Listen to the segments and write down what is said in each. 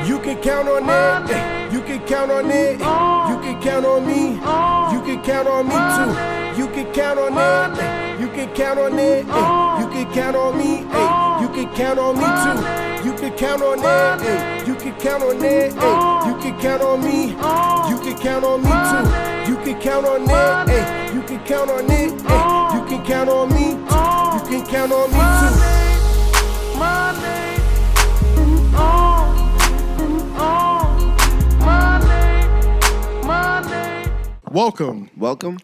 You can count on it. You can count on it. You can count on me. You can count on me too. You can count on it. You can count on it. You can count on me. You can count on me too. You can count on it. You can count on it. You can count on me. You can count on me too. You can count on it. You can count on it. You can count on me. You can count on me too. Welcome Welcome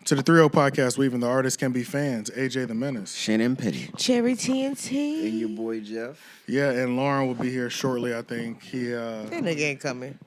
to the 3-0 podcast, where even the artists can be fans. AJ the Menace. 𝔓𝔦𝔐𝔓𝔦𝔑. Cherry TNT. And your boy Jeff. Yeah, and Lauren will be here shortly, I think. That nigga ain't coming.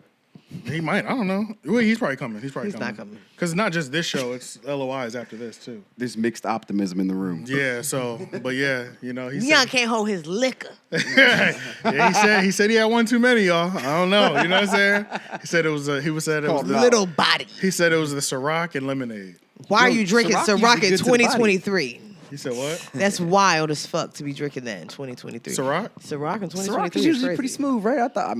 He might, I don't know. Well, he's probably coming. He's not coming. Because it's not just this show, it's LOIs after this, too. There's mixed optimism in the room. Yeah, so, but yeah, you know, he Neon can't hold his liquor. yeah, he said he had one too many, y'all. I don't know, you know what I'm saying? He said it was the Little body. He said it was the 𝙬𝙾 and lemonade. Why are you drinking Ciroc Ciroc in usually good to the body. 2023? He said what? That's wild as fuck to be drinking that in 2023. 𝙬𝙾? Ciroc in 2023 Ciroc is is usually crazy. pretty smooth, right? I thought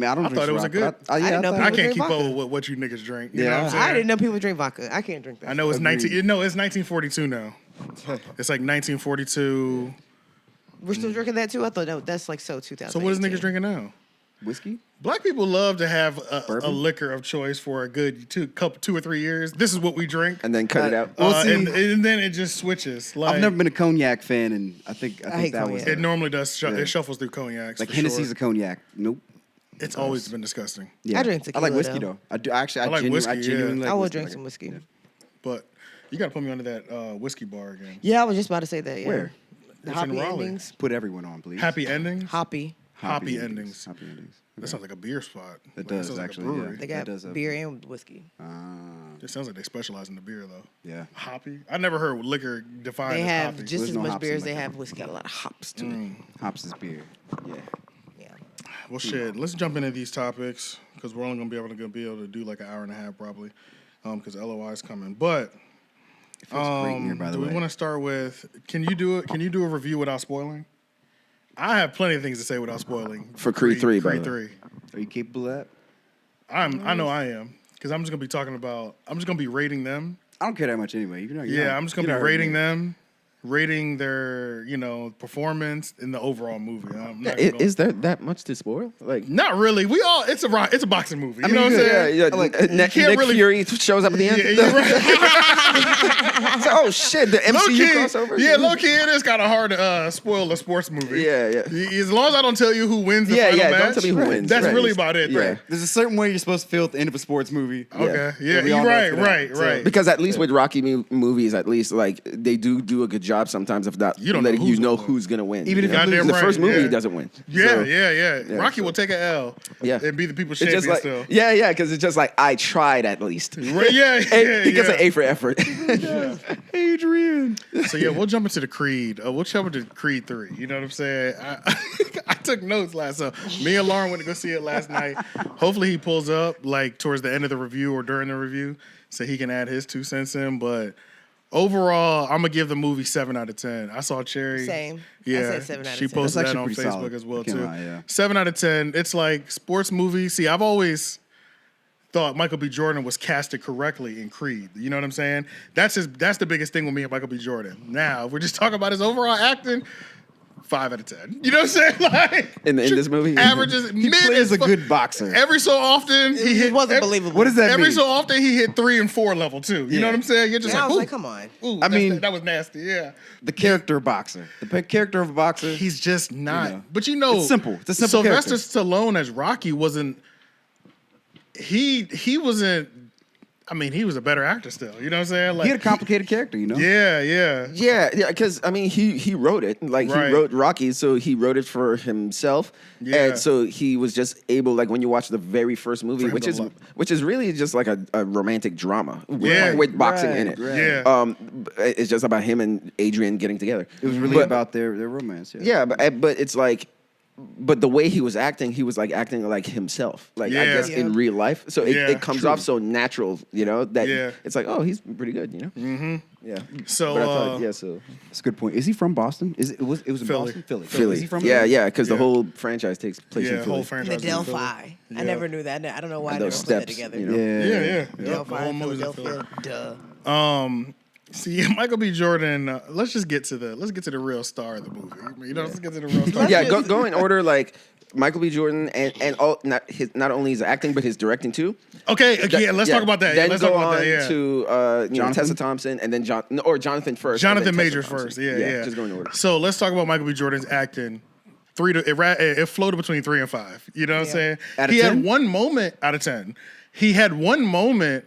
it was a good. I didn't know I people can't drink keep up vodka. with what you niggas drink. You Yeah. know what I'm saying? I didn't know people drink vodka. I can't drink that. I know it's Agreed. 1942 now. It's like 1942. We're still drinking that too? I thought that's like so 2000. So what is niggas drinking now? Whiskey? Black people love to have a Bourbon? liquor of choice for a good 2 or 3 years. This is what we drink. And then cut it out. Well, see, and then it just switches. Like, I've never been a cognac fan, and I think hate that was cognac. It normally does. Yeah. It shuffles through cognacs. like for Hennessy's sure. a cognac. Nope. It's always been disgusting. Yeah. I drink I like tequila, whiskey though. though. I do actually. I like whiskey, I genuinely yeah. like I will whiskey. drink some whiskey. But you got to put me under that whiskey bar again. Yeah, I was just about to say that. Yeah. Where? The It's in hoppy Raleigh. endings. Put everyone on, please. Happy endings. Hoppy. Happy endings. Happy endings. That sounds like a beer spot. It Like, does sounds like a actually. brewery. Yeah. They That got does have- beer and whiskey. It sounds like they specialize in the beer though. Yeah. Hoppy. I never heard liquor defined They as have hoppy. just There's as no much hops beer in as they like have that. whiskey. Got a lot of hops to it. Hops is beer. Yeah. Yeah. Well, shit. Let's jump into these topics because we're only gonna be able to do like an hour and a half probably, because LOI is coming. But It feels great in here, by the do way. we want to start with? Can you do a review without spoiling? I have plenty of things to say without spoiling. For Creed 3, by Creed the way. 3. Are you capable of that? I know I am because I'm just gonna be I'm just gonna be rating them. I don't care that much anyway. You know, I'm just gonna be rating them, rating their performance in the overall movie. I'm not gonna go- Is there that much to spoil? Like, Not really. It's a boxing movie. You know what I'm yeah, saying? yeah. Like, Nick can't really- Fury shows up at the end. Yeah, you're right. So, oh shit, the Low MCU key, crossover. yeah, low key, it is kind of hard to spoil a sports movie. Yeah. As long as I don't tell you who wins the final match, Don't tell me who wins. that's Right. really about it. Yeah. There's a certain way you're supposed to feel at the end of a sports movie. Okay. Yeah. Yeah, we You're all know right. it's gonna Right. happen. So- Right. Because at least with Rocky movies, at least like they do a good job sometimes of not You don't know letting who's you know gonna win. who's gonna win. Even if you know? you lose. in the Goddamn first right, movie, yeah. he doesn't win. Yeah. So, Yeah. yeah, Rocky so- will take an L. Yeah. And be the people's It's champion just like still. yeah, because it's just like I tried at least. Right, yeah. He gets an A for effort. Adrian. So yeah, we'll jump into the Creed. We'll jump into Creed 3. You know what I'm saying? I took notes last time. Me and Lauren went to go see it last night. Hopefully he pulls up like towards the end of the review or during the review so he can add his 2 cents in. But overall, I'm gonna give the movie 7 out of 10. I saw Cherry. Same. I Yeah, said 7 out of she 10. posted That's that on actually Facebook pretty solid. as well I can't too. lie, yeah. 7 out of 10. It's like sports movie. See, I've always thought Michael B. Jordan was casted correctly in Creed. You know what I'm saying? That's the biggest thing with me and Michael B. Jordan. Now, if we're just talking about his overall acting, 5 out of 10. You know what I'm saying? Like in this movie, averages He mid plays as a fuck. good boxer. Every so often he hit. It wasn't believable. What does that Every mean? so often he hit 3 and 4 level too. You know what I'm saying? You're just And I like, was ooh, like, come on. ooh, I mean- that was nasty. Yeah, The character boxer. The character of a boxer. he's just not. You know. But you know, It's simple. It's a simple Sylvester character. Stallone as Rocky wasn't. He wasn't. I mean, he was a better actor still. You know what I'm saying? Like, He had a complicated character, you know? yeah. Yeah, because I mean, he wrote it. Like Right. he wrote Rocky, so he wrote it for himself, Yeah. and so he was just able. Like when you watch the very first movie, For him which to is love. which is really just like a romantic drama with, Yeah. with boxing in Right, it. right. Yeah. It's just about him and Adrian getting together. It was really But- about their romance. Yeah, but it's like. But the way he was like acting like himself, like I Yeah. guess in real life. So Yeah, it comes true. off so natural, you know, that Yeah. it's like, oh, he's pretty good, you know. Yeah. So, But I thought, so That's a good point. Is he from Boston? It was in Philly. Boston? Philly. Philly. Is he from yeah, Philly? yeah, because the Yeah. whole franchise takes place in yeah, Philly. whole The franchise. is in Philly. Delphi. Yeah. I never knew that. I don't know why And I never those put that steps, together. you know. Yeah, yeah. The Delphi, whole movie's in Philadelphia. Philly. Duh. See, Michael B. Jordan. Let's get to the real star of the movie. You know, let's get to the real star. Yeah, go in order like Michael B. Jordan and all not only his acting but his directing too. Okay, let's talk about that. Then Let's go talk about on that. Yeah. to Jonathan? Tessa Thompson and then Jonathan first. and Jonathan then Tessa Majors Thompson. first. Yeah. Just go in order. So let's talk about Michael B. Jordan's acting. It floated between 3 and 5. You know what I'm saying? Out of He 10? had one moment out of 10. He had one moment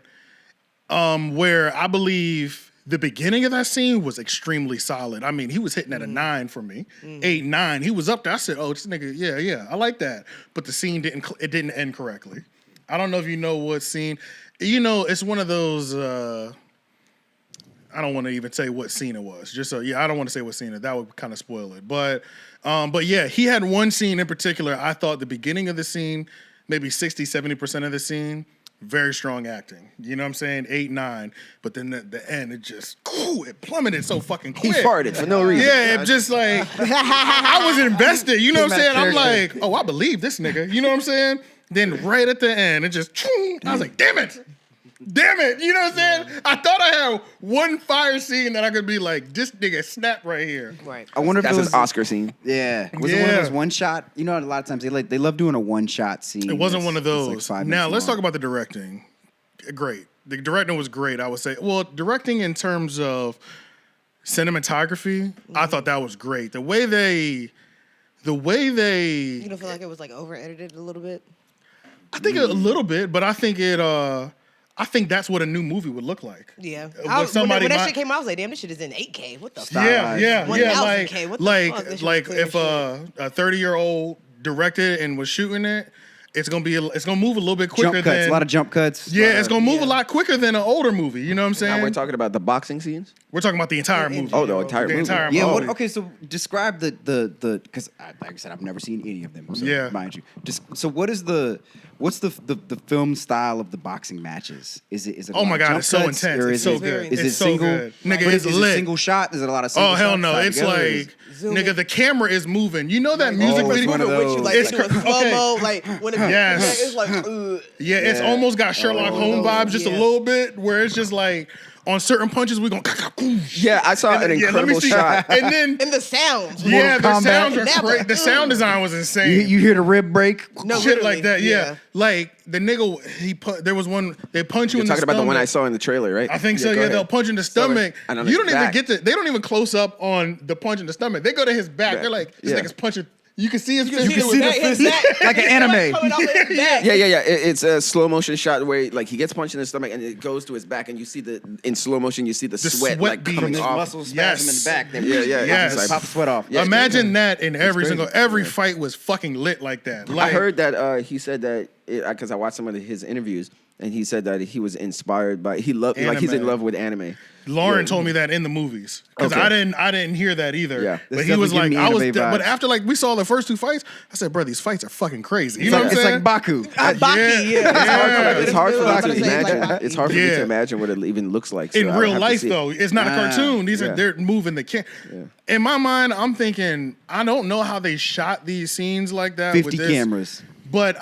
where I believe the beginning of that scene was extremely solid. I mean, he was hitting at a 9 for me, 8, 9. He was up there. I said, "Oh, this nigga, yeah, I like that." But the scene didn't end correctly. I don't know if you know what scene. You know, it's one of those. I don't want to even say what scene it was. Just so I don't want to say what scene it. That would kind of spoil it. But yeah, he had one scene in particular. I thought the beginning of the scene, maybe 60-70% of the scene, very strong acting. You know what I'm saying? 8, 9. But then the end, it just it plummeted so fucking He quick. farted for no reason. Yeah, it just like I was invested. You know what I'm saying? Came out I'm of like, oh, I believe this nigga. You know what I'm saying? Then right at the end, it just I was like, damn it. You know what I'm saying? I thought I had one fire scene that I could be like, this nigga snap right here. Right. I wonder if That's it his was Oscar scene. Yeah. Was it one of Yeah. those one shot? You know, a lot of times they love doing a one shot scene. It wasn't that's- one of that's like those. 5 Now minutes let's long. talk about the directing. Great. The directing was great, I would say. Well, directing in terms of cinematography, I thought that was great. The way they You don't feel like it was like over edited a little bit? I think a little bit, but I think I think that's what a new movie would look like. Yeah. Somebody when that might- shit came out, I was like, damn, this shit is in 8K. What the fuck? Yeah. 1000K. What the fuck? This shit Like clear if as a 30-year-old directed and was shooting it, it's gonna move a little bit quicker Jump cuts, than a lot of jump cuts. Yeah, it's gonna move yeah. a lot quicker than an older movie. You know what I'm saying? Now we're talking about the boxing scenes. We're talking about the entire movie. Oh, the entire movie. Yeah. movie. Okay. So describe the because like I said, I've never seen any of them. So Yeah. Mind you. So what's the film style of the boxing matches? Is it? Oh my a lot of God, jump it's so cuts, intense. or It's is so it- good. Is It's it so single? good. Nigga, But it's is it lit. single shot? Is it a lot of single Oh hell shots no! tied It's together? like Zoom nigga, in. the camera is moving. You know that music it's video? one of With you, those. like, It's they do a cr- slow okay. mo, like when it, Yes. it's like, Yeah, it's Yeah. almost got Sherlock Holmes vibes just a yeah. little bit, where it's just like on certain punches we're going. Yeah, I saw an let me incredible see. shot. And then and the sounds. yeah, the Kombat. sounds are Never. great. The sound design was insane. You hear the rib break? No, Shit literally, like that. Yeah. yeah. Like the nigga, there was one. They punch you You're in the talking stomach. about the one I saw in the trailer, right? I think so. go Yeah, ahead. they'll punch in the stomach. and on You his don't even back. get to. They don't even close up on the punch in the stomach. They go to his back. Back. They're like, this Yeah. nigga's punching. You can see his You fist. can see the his fist back. like an anime. Coming out of his back. Yeah. It's a slow motion shot where like he gets punched in the stomach and it goes to his back and you see in slow motion you see the sweat sweat like beads. coming His off. Muscles Yes. spasm in the back. Then Yeah. Yes. It's Pop like, the sweat off. Yeah. Imagine that in every crazy. every fight was fucking lit like that. Like, I heard that he said that because I watched some of his interviews and he said that he was inspired by he's in Anime. love with anime. Lauren Yeah. told me that in the movies because Okay. I didn't hear that either. Yeah. But This he was definitely like, giving me anime but vibes. after like we saw the first 2 fights, I said, bro, these fights are fucking crazy. You It's know like, what I'm it's saying? like Baku. Baki, yeah. It's hard for me to It's like imagine. Baki. It's hard for me Yeah. to imagine what it even looks like. So In I would real have to life, see it. though, it's not a cartoon. They're moving the camera. In my mind, I'm thinking I don't know how they shot these scenes like that. 50 with this, cameras.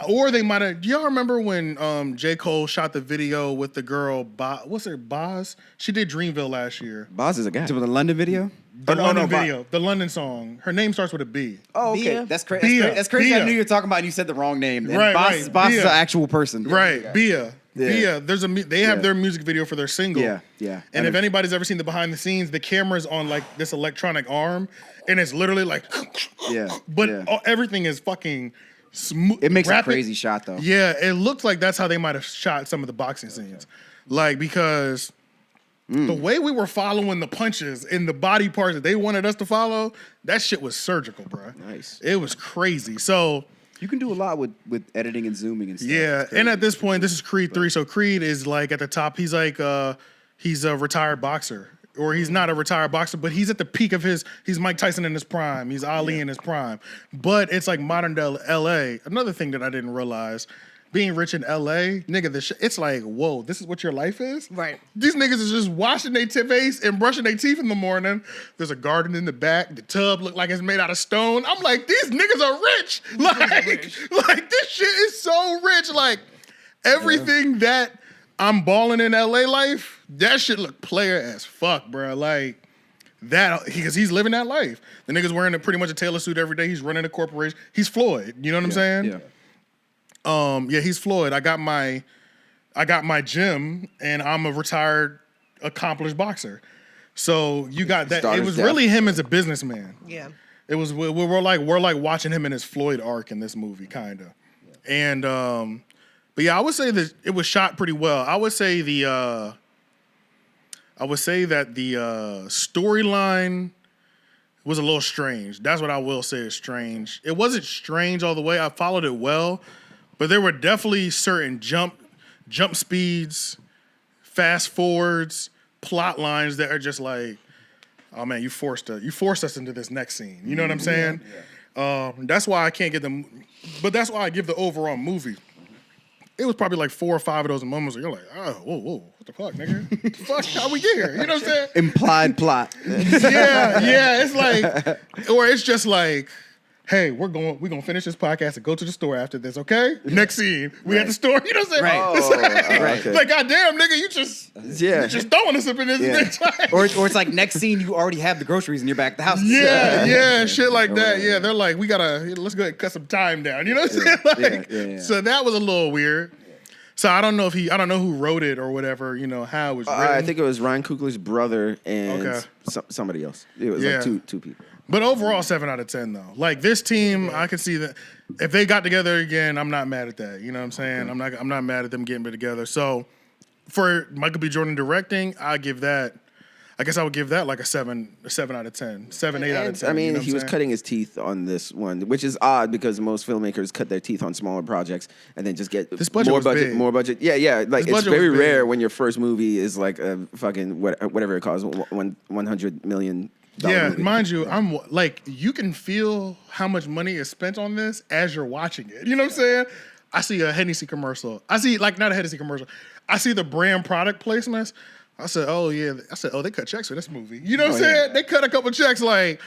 or they might have. Do y'all remember when J. Cole shot the video with the girl? What's her Boz? She did Dreamville last year. Boz is a guy. To the London video. The London video, the London song. Her name starts with a B. Oh, okay. Bia? That's crazy. Bia. That's crazy. I Bia. knew you were talking about and you said the wrong name. And Right, Boss, right. Boss is Bia. an actual person. Right, Bia. Yeah. Bia. They have Yeah. their music video for their single. Yeah. And if anybody's ever seen the behind the scenes, the camera's on like this electronic arm, and it's literally like, Yeah. but yeah. everything is fucking smooth. It makes rapid. a crazy shot though. Yeah, it looks like that's how they might have shot some of the boxing scenes, like because the way we were following the punches in the body parts that they wanted us to follow, that shit was surgical, bro. Nice. It was crazy. So. You can do a lot with editing and zooming and stuff. Yeah, It's crazy. and at this point, this is Creed 3, so Creed is like at the top. He's like, he's a retired boxer, or he's not a retired boxer, but he's at the peak of he's Mike Tyson in his prime. He's Ali in his prime. But it's like modern day LA. Another thing that I didn't realize, being rich in LA, nigga, it's like, whoa, this is what your life is? Right. These niggas is just washing their face and brushing their teeth in the morning. There's a garden in the back. The tub look like it's made out of stone. I'm like, these niggas are rich. Like this shit is so rich. Like everything that I'm balling in LA life, that shit look player as fuck, bro. Like that, because he's living that life. The nigga's wearing pretty much a tailor suit every day. He's running a corporation. He's Floyd. You know what I'm saying? Yeah. He's Floyd. I got my gym, and I'm a retired, accomplished boxer. So you got that. It was really him as a businessman. Yeah. It was we're like watching him in his Floyd arc in this movie, kind of. And but yeah, I would say that it was shot pretty well. I would say that the storyline was a little strange. That's what I will say is strange. It wasn't strange all the way. I followed it well, but there were definitely certain jump speeds, fast forwards, plot lines that are just like, oh man, you forced us into this next scene. You know what I'm saying? Yeah. That's why I can't get them, but that's why I give the overall movie. It was probably like 4 or 5 of those moments where you're like, oh, whoa, what the fuck, nigga? What the fuck, how we get here? You know what I'm saying? Implied plot. Yeah, it's like, or it's just like, hey, we're gonna finish this podcast and go to the store after this, okay? Next scene, we at the store. You know what I'm saying? Right. It's like, Right. like, goddamn, nigga, you just throwing us up in this bitch. or it's like next scene, you already have the groceries in your back of the house. Yeah, shit like that. Yeah, they're like, let's go ahead and cut some time down. You know what I'm saying? Like, so that was a little weird. So I don't know who wrote it or whatever, you know, how it was written. I think it was Ryan Coogler's brother and somebody else. It was like two people. But overall, 7 out of 10 though. Like this team, I can see that if they got together again, I'm not mad at that. You know what I'm saying? I'm not mad at them getting together. So for Michael B. Jordan directing, I guess I would give that like a 7 out of 10, 7, 8 out of 10. I mean, you know he was cutting his teeth on this one, which is odd because most filmmakers cut their teeth on smaller projects and then just get This budget more budget. Yeah. Like This it's budget very was big. rare when your first movie is like a fucking whatever it costs, $100 million. Yeah, movie. mind you, I'm like, you can feel how much money is spent on this as you're watching it. You know what I'm saying? I see a Hennessy commercial. I see, like, not a Hennessy commercial. I see the brand product placements. I said, oh, yeah. They cut checks for this movie. You know what I'm saying? They cut a couple checks, like,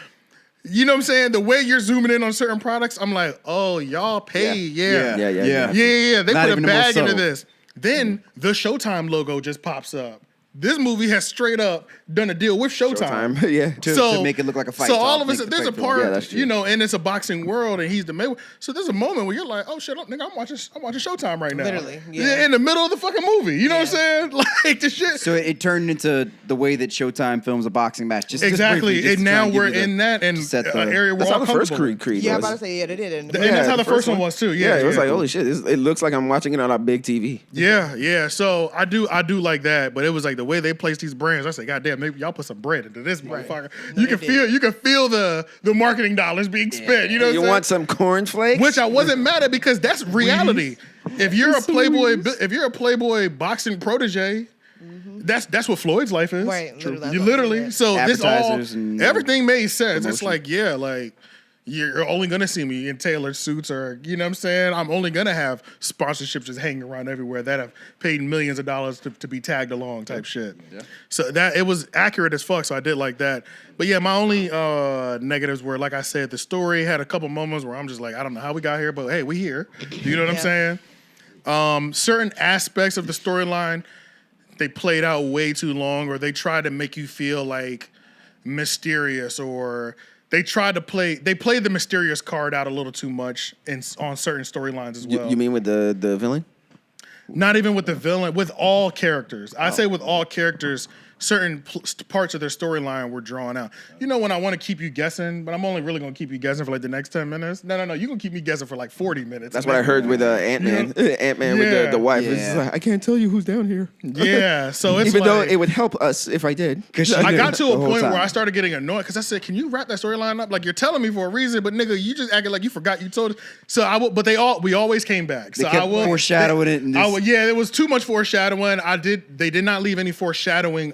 you know what I'm saying? The way you're zooming in on certain products, I'm like, oh, y'all pay. Yeah. They Not put a even the most bag into subtle. this. Then the Showtime logo just pops up. This movie has straight up done a deal with Showtime. To make it look like a fight. So all talk, of a make sudden, the there's a fight feel- part, that's true. you know, and it's a boxing world, and he's the Mayweather. So there's a moment where you're like, oh shit, nigga, I'm watching Showtime right now. Literally, yeah. In the middle of the fucking movie. You know what I'm saying? Like the shit. So it turned into the way that Showtime films a boxing match. Just Exactly, briefly, just and to try now and give we're you the- in that and set the- area we're That's all how the first comfortable. Creed Yeah, I'm was. about to say, they did. And that's how the first one was too. Yeah, it was like, holy shit, it looks like I'm watching it on a big TV. Yeah. So I do like that, but it was like the way they placed these brands. I said, God damn, maybe y'all put some bread into this motherfucker. No, You can they feel the marketing dollars being spent. You know what I'm You saying? want some cornflakes? Which I wasn't mad at because that's reality. If you're a Playboy boxing protege, that's what Floyd's life is. Right, literally, that's You what literally. it is. So this all Advertisers and everything made sense. It's promotion. like, like you're only gonna see me in tailored suits, or you know what I'm saying? I'm only gonna have sponsorships just hanging around everywhere that have paid millions of dollars to be tagged along type shit. Yeah. So that it was accurate as fuck, so I did like that. But yeah, my only negatives were, like I said, the story had a couple moments where I'm just like, I don't know how we got here, but hey, we here. You know what I'm saying? Certain aspects of the storyline, they played out way too long, or they tried to make you feel like mysterious, or they played the mysterious card out a little too much on certain storylines as well. You mean with the villain? Not even with the villain, with all characters. I say with all characters, certain parts of their storyline were drawn out. You know, when I want to keep you guessing, but I'm only really going to keep you guessing for like the next 10 minutes. No, you're going to keep me guessing for like 40 minutes. That's what I heard with Ant-Man. Ant-Man with the wife. Yeah. It's just like, I can't tell you who's down here. Yeah, so it's Even like, though it would help us if I did. I got to the a whole point time. where I started getting annoyed because I said, "Can you wrap that storyline up? Like you're telling me for a reason, but nigga, you just acted like you forgot you told us." So but we always came back. They So kept I will foreshadowing it. And yeah, it was too much foreshadowing. They did not leave any foreshadowing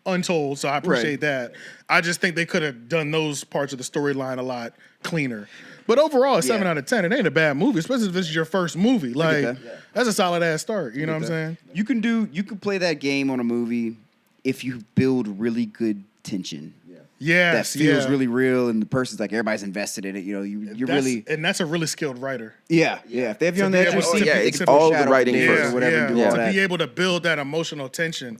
untold, so I appreciate that. I just think they could have done those parts of the storyline a lot cleaner. But overall, a 7 out of 10. It ain't a bad movie, especially if this is your first movie. Like, that. that's a solid ass start. You know what I'm saying? You can play that game on a movie if you build really good tension. Yeah. That feels really real, and the person's like everybody's invested in it. You know, you're really and that's a really skilled writer. yeah. If they have you on the be edge of able your to- seat, yeah, they it's can all the foreshadow writing things first. or whatever, and do all to that. be able to build that emotional tension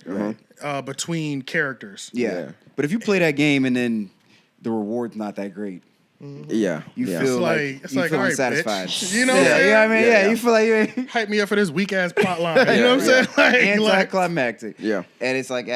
between characters. Yeah. But if you play that game and then the reward's not that great, Yeah. you yeah. feel It's you like, feel all right, unsatisfied. bitch. You know what I'm Yeah, saying? you know what I mean? Yeah, Yeah. you feel like you ain't Hype me up for this weak ass plot line. You know what I'm saying? Like, anticlimactic. Yeah. And it's like,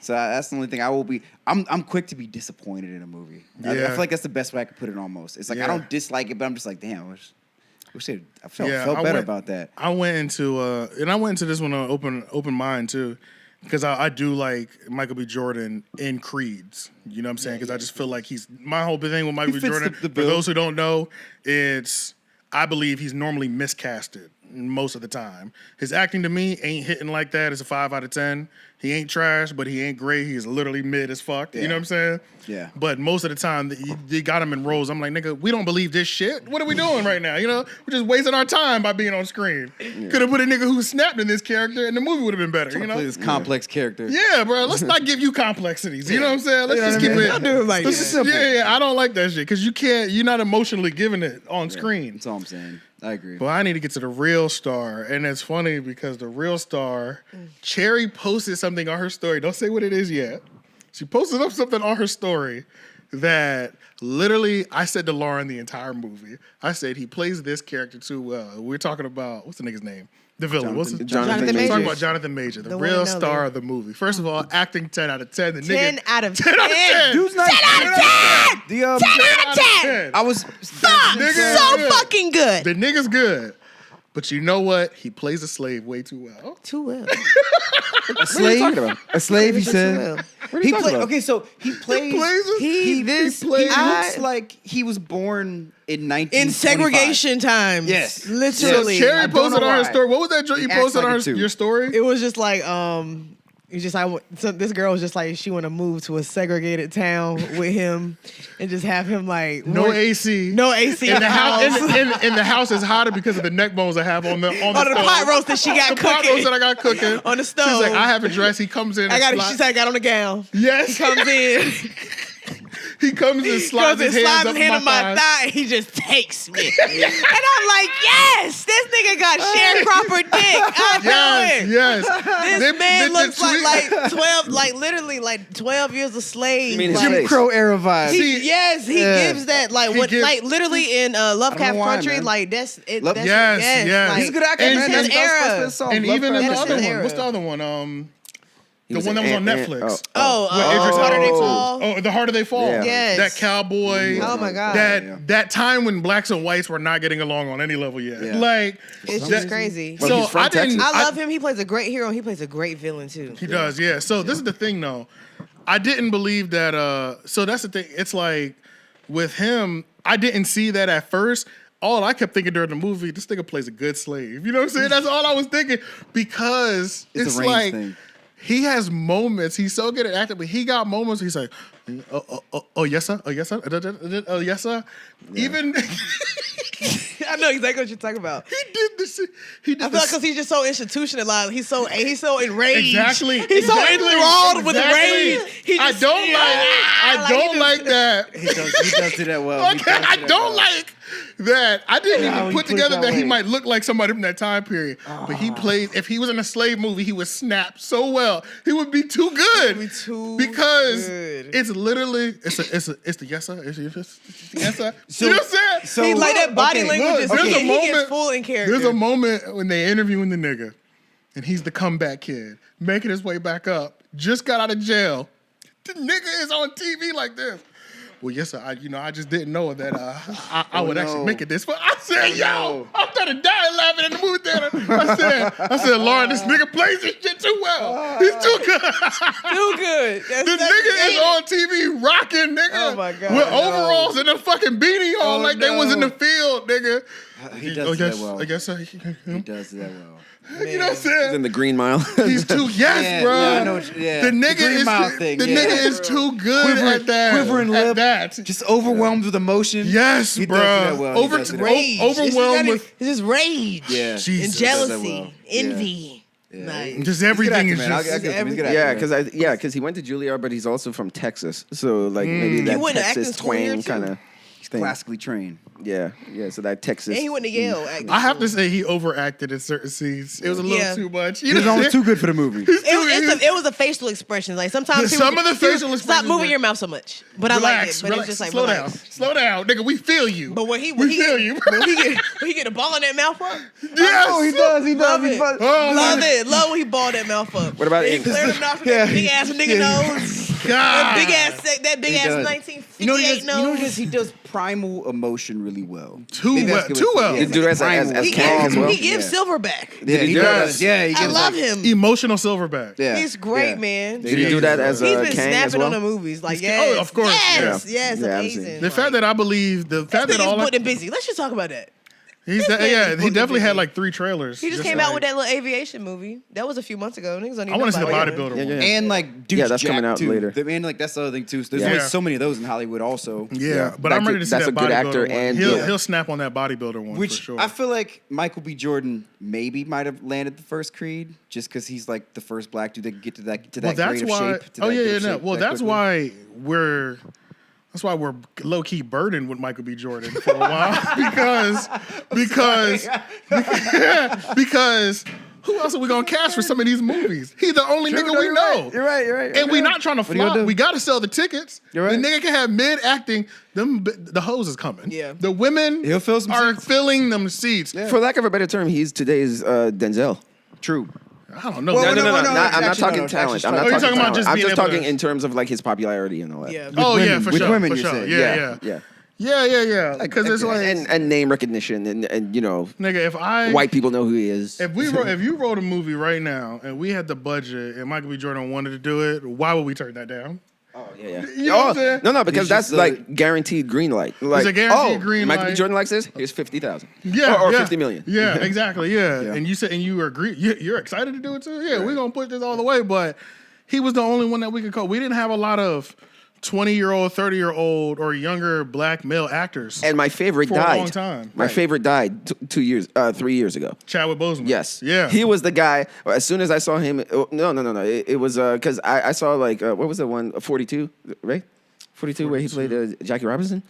so that's the only thing I will be. I'm quick to be disappointed in a movie. I Yeah. feel like that's the best way I could put it almost. It's like, I Yeah. don't dislike it, but I'm just like, damn, I felt I better went- about that. I went into this one on open mind too, because I do like Michael B. Jordan in Creeds. You know what I'm saying? Because I just feel like my whole thing with Michael B. fits Jordan. the For bill. those who don't know, I believe he's normally miscasted most of the time. His acting to me ain't hitting like that. It's a 5 out of 10. He ain't trash, but he ain't great. He's literally mid as fuck. You know what I'm saying? Yeah. But most of the time, they got him in roles. I'm like, nigga, we don't believe this shit. What are we doing right now? You know, we're just wasting our time by being on screen. Could have put a nigga who snapped in this character, and the movie would have been better. You know? Play this complex character. Yeah, bro. Let's not give you complexities. You know what I'm saying? Let's just keep it. Don't do it like let's that. just- Yeah. I don't like that shit because you're not emotionally giving it on screen. That's all I'm saying. I agree. But I need to get to the real star. And it's funny because the real star, Cherry posted something on her story. Don't say what it is yet. She posted up something on her story that literally I said to Lauren the entire movie. I said, he plays this character too well. We're talking about, what's the nigga's name? The villain. What's his Jonathan Majors. We're talking Majors. about Jonathan Major, the The one real and star only. of the movie. First of all, acting 10 out of 10. The 10 nigga, out of 10 out of 10. Dude's not 10 out of 10! The 10 out of 10! I was Nigga, So good. fucking good. The nigga's good. But you know what? He plays a slave way too well. Too well. a slave. talking about? A slave. He Too said. well. What are you talking about? Okay, so he plays. He looks I- like he was born in 1925. In segregation times. Yes. So Literally. Cherry I don't posted know on her why. story. What was that joke you He acts posted like on it too. your story? It was just like, it's just so this girl was just like she want to move to a segregated town with him, and just have him like No work- AC. no AC In in the house, in the house is hotter because of the neck bones I have on the Oh, the stove. pot roast that she got The pot roast cooking that I got cooking on the stove. She's like, I have a dress. He comes in. I got and it. She said I got on the gown. yes. He comes in, He comes and slides goes and his hands slides up his hand on my thighs. thigh, and he just takes me. And I'm like, yes, this nigga got sharecropper dick. I Yes, know it. yes. This man the looks like tweet- 12, like literally like 12 years a slave. You mean his Like, face? Jim Crow era vibe. See, yes, he Yeah. gives that like He what gives- like literally in Lovecraft why, Country, man. like that's it. Love- That's, Yes, yes. He's a good actor, And man. his That's era. his song. and even in the That's other his one, era. what's the other one? He The was one that an was on ant- Netflix. Oh, Idris Harder They Elba. Fall. Oh, The Harder They Fall. Yeah. Yes. That cowboy. Oh my God. That time when blacks and whites were not getting along on any level yet. Yeah. Like It's that- just crazy. Well, So he's from I didn't. Texas. I love him. He plays a great hero. And he plays a great villain too. He does, yeah. So this is the thing, though. I didn't believe that. So that's the thing. It's like with him, I didn't see that at first. All I kept thinking during the movie, this nigga plays a good slave. You know what I'm saying? That's all I was thinking because It's a it's range like thing. he has moments. He's so good at acting, but he got moments. He's like, oh Yessa, oh Yessa, oh Yessa. Even I know exactly what you're talking about. he did this. He did I feel like this. because he's just so institutionalized. He's so enraged. Exactly. He's so enthralled with rage. He I just- don't like. I like, don't he like that. He does do that well. He Okay, does do I that don't well. like that. I didn't Yeah, even he put put it together that that he way. might look like somebody from that time period. But he played. If he was in a slave movie, he would snap so well. He would be too good. be too because good. it's literally it's the Yessa. It's the Yessa. You know what I'm saying? So He like that body okay, language is look, he, there's a he gets moment- full in character. There's a moment when they interviewing the nigga, and he's the comeback kid, making his way back up. Just got out of jail. The nigga is on TV like this. Well, yes, sir. I just didn't know that I would actually make it this far. I said, yo, I'm trying to die laughing in the movie theater. I said, Lauren, this nigga plays this shit too well. He's too good. too good. The nigga is on TV rocking, nigga. Oh, my God, With no. overalls and a fucking beanie on Oh, like they was in no. the field, nigga. He does that well. I guess so. He does that well. You know what I'm saying? In the Green Mile. He's too bro. I know the nigga Green Mile thing, the nigga is too good at that. Quivering lip, that. just overwhelmed with emotion. Yes, he bro. Does that well. Rage. Overwhelmed with It's just rage. Yeah. And Jesus. jealousy, envy. Yeah. Like, just everything is man. just. Because he went to Juilliard, but he's also from Texas, so like maybe that went to Texas acting school here, twang too. kind of thing. Classically trained. Yeah. So that Texas. and he went to Yale. acting I have to school. say he overacted in certain scenes. It was a little too much. He was almost too good for the movie. It was a facial expression. Like sometimes Some of the facial Stop expressions moving were- your mouth so much. But I like it. But relax. it's just like slow relax. down, nigga. We feel you. But when he feel you. when he get a ball in that mouth up, Yes. Oh, he does. love it. Oh, Love my- it. Love when he balled that mouth up. What about he it? cleared him off with that big ass nigga nose. God. That big ass does. 1958 You know what he does? nose. You know what he does? He does primal emotion really well. Too Maybe well. that's Too good. well. He do that as He Kang as gives, well. he gives Silverback. Yeah, he do does. that? Yeah, he I gives love like, him. Emotional silverback. Yeah, He's great, yeah. man. Did he do that as He's been Kang as snapping well? on the movies. Like, Oh, yes. of course. Yes, Yeah. yes, Yeah, I've seen amazing. The fact that I believe the fact this that all nigga's booked and busy. Let's just talk about that. he's this man is he booked definitely and had busy. like 3 trailers. He just came out with that little aviation movie. That was a few months ago. Niggas don't even I want to see the know about it. bodybuilder one. Yeah. And like Dude's Yeah, that's Jack coming out too. later. And like that's the other thing too. There's Yeah. only so many of those in Hollywood also. Yeah, but That I'm ready could- to see that's that a good bodybuilder actor one. and- He'll snap on that bodybuilder one Which for sure. I feel like Michael B. Jordan maybe might have landed the first Creed just because he's like the first black dude that could get to that well, that's creative why. shape. To Oh that yeah, creative no. shape Well, that that's quickly. why we're low key burdened with Michael B. Jordan for a while because who else are we gonna cast for some of these movies? He's the only nigga we know. You're right. And we not trying to you gonna flop. do? We got to sell the tickets. You're right. The nigga can have mid acting. The hose is coming. Yeah. The women He'll fill some are seats. filling them seats. For lack of a better term, he's today's Denzel. True. I don't know. Well, No, no, I'm not actually, talking no, talent. actually, I'm not Oh, you're talking talking about talent. just I'm being just able talking to- in terms of like his popularity and all that. Yeah. Oh yeah, women. for With sure. women, for you sure. said. Yeah. Yeah. Because it's like, and name recognition and you know, nigga, white people know who he is. if you wrote a movie right now and we had the budget and Michael B. Jordan wanted to do it, why would we turn that down? Oh yeah. You know what I'm saying? No, because It's that's just, like guaranteed green light. Like, a guaranteed green Michael B. light. Jordan likes this. Here's 50,000. Yeah, or yeah. 50 million. Yeah, exactly. Yeah. Yeah. And you said, and you agree, you're excited to do it too. Yeah, we're gonna push this all the way. But he was the only one that we could call. We didn't have a lot of 20-year-old, 30-year-old, or younger black male actors. And my favorite For died. a long time. My favorite died 3 years ago. Chadwick Boseman. Yes. Yeah. He was the guy. As soon as I saw him, no. It was because I saw like what was the one 42, right? 42 where he played Jackie Robinson.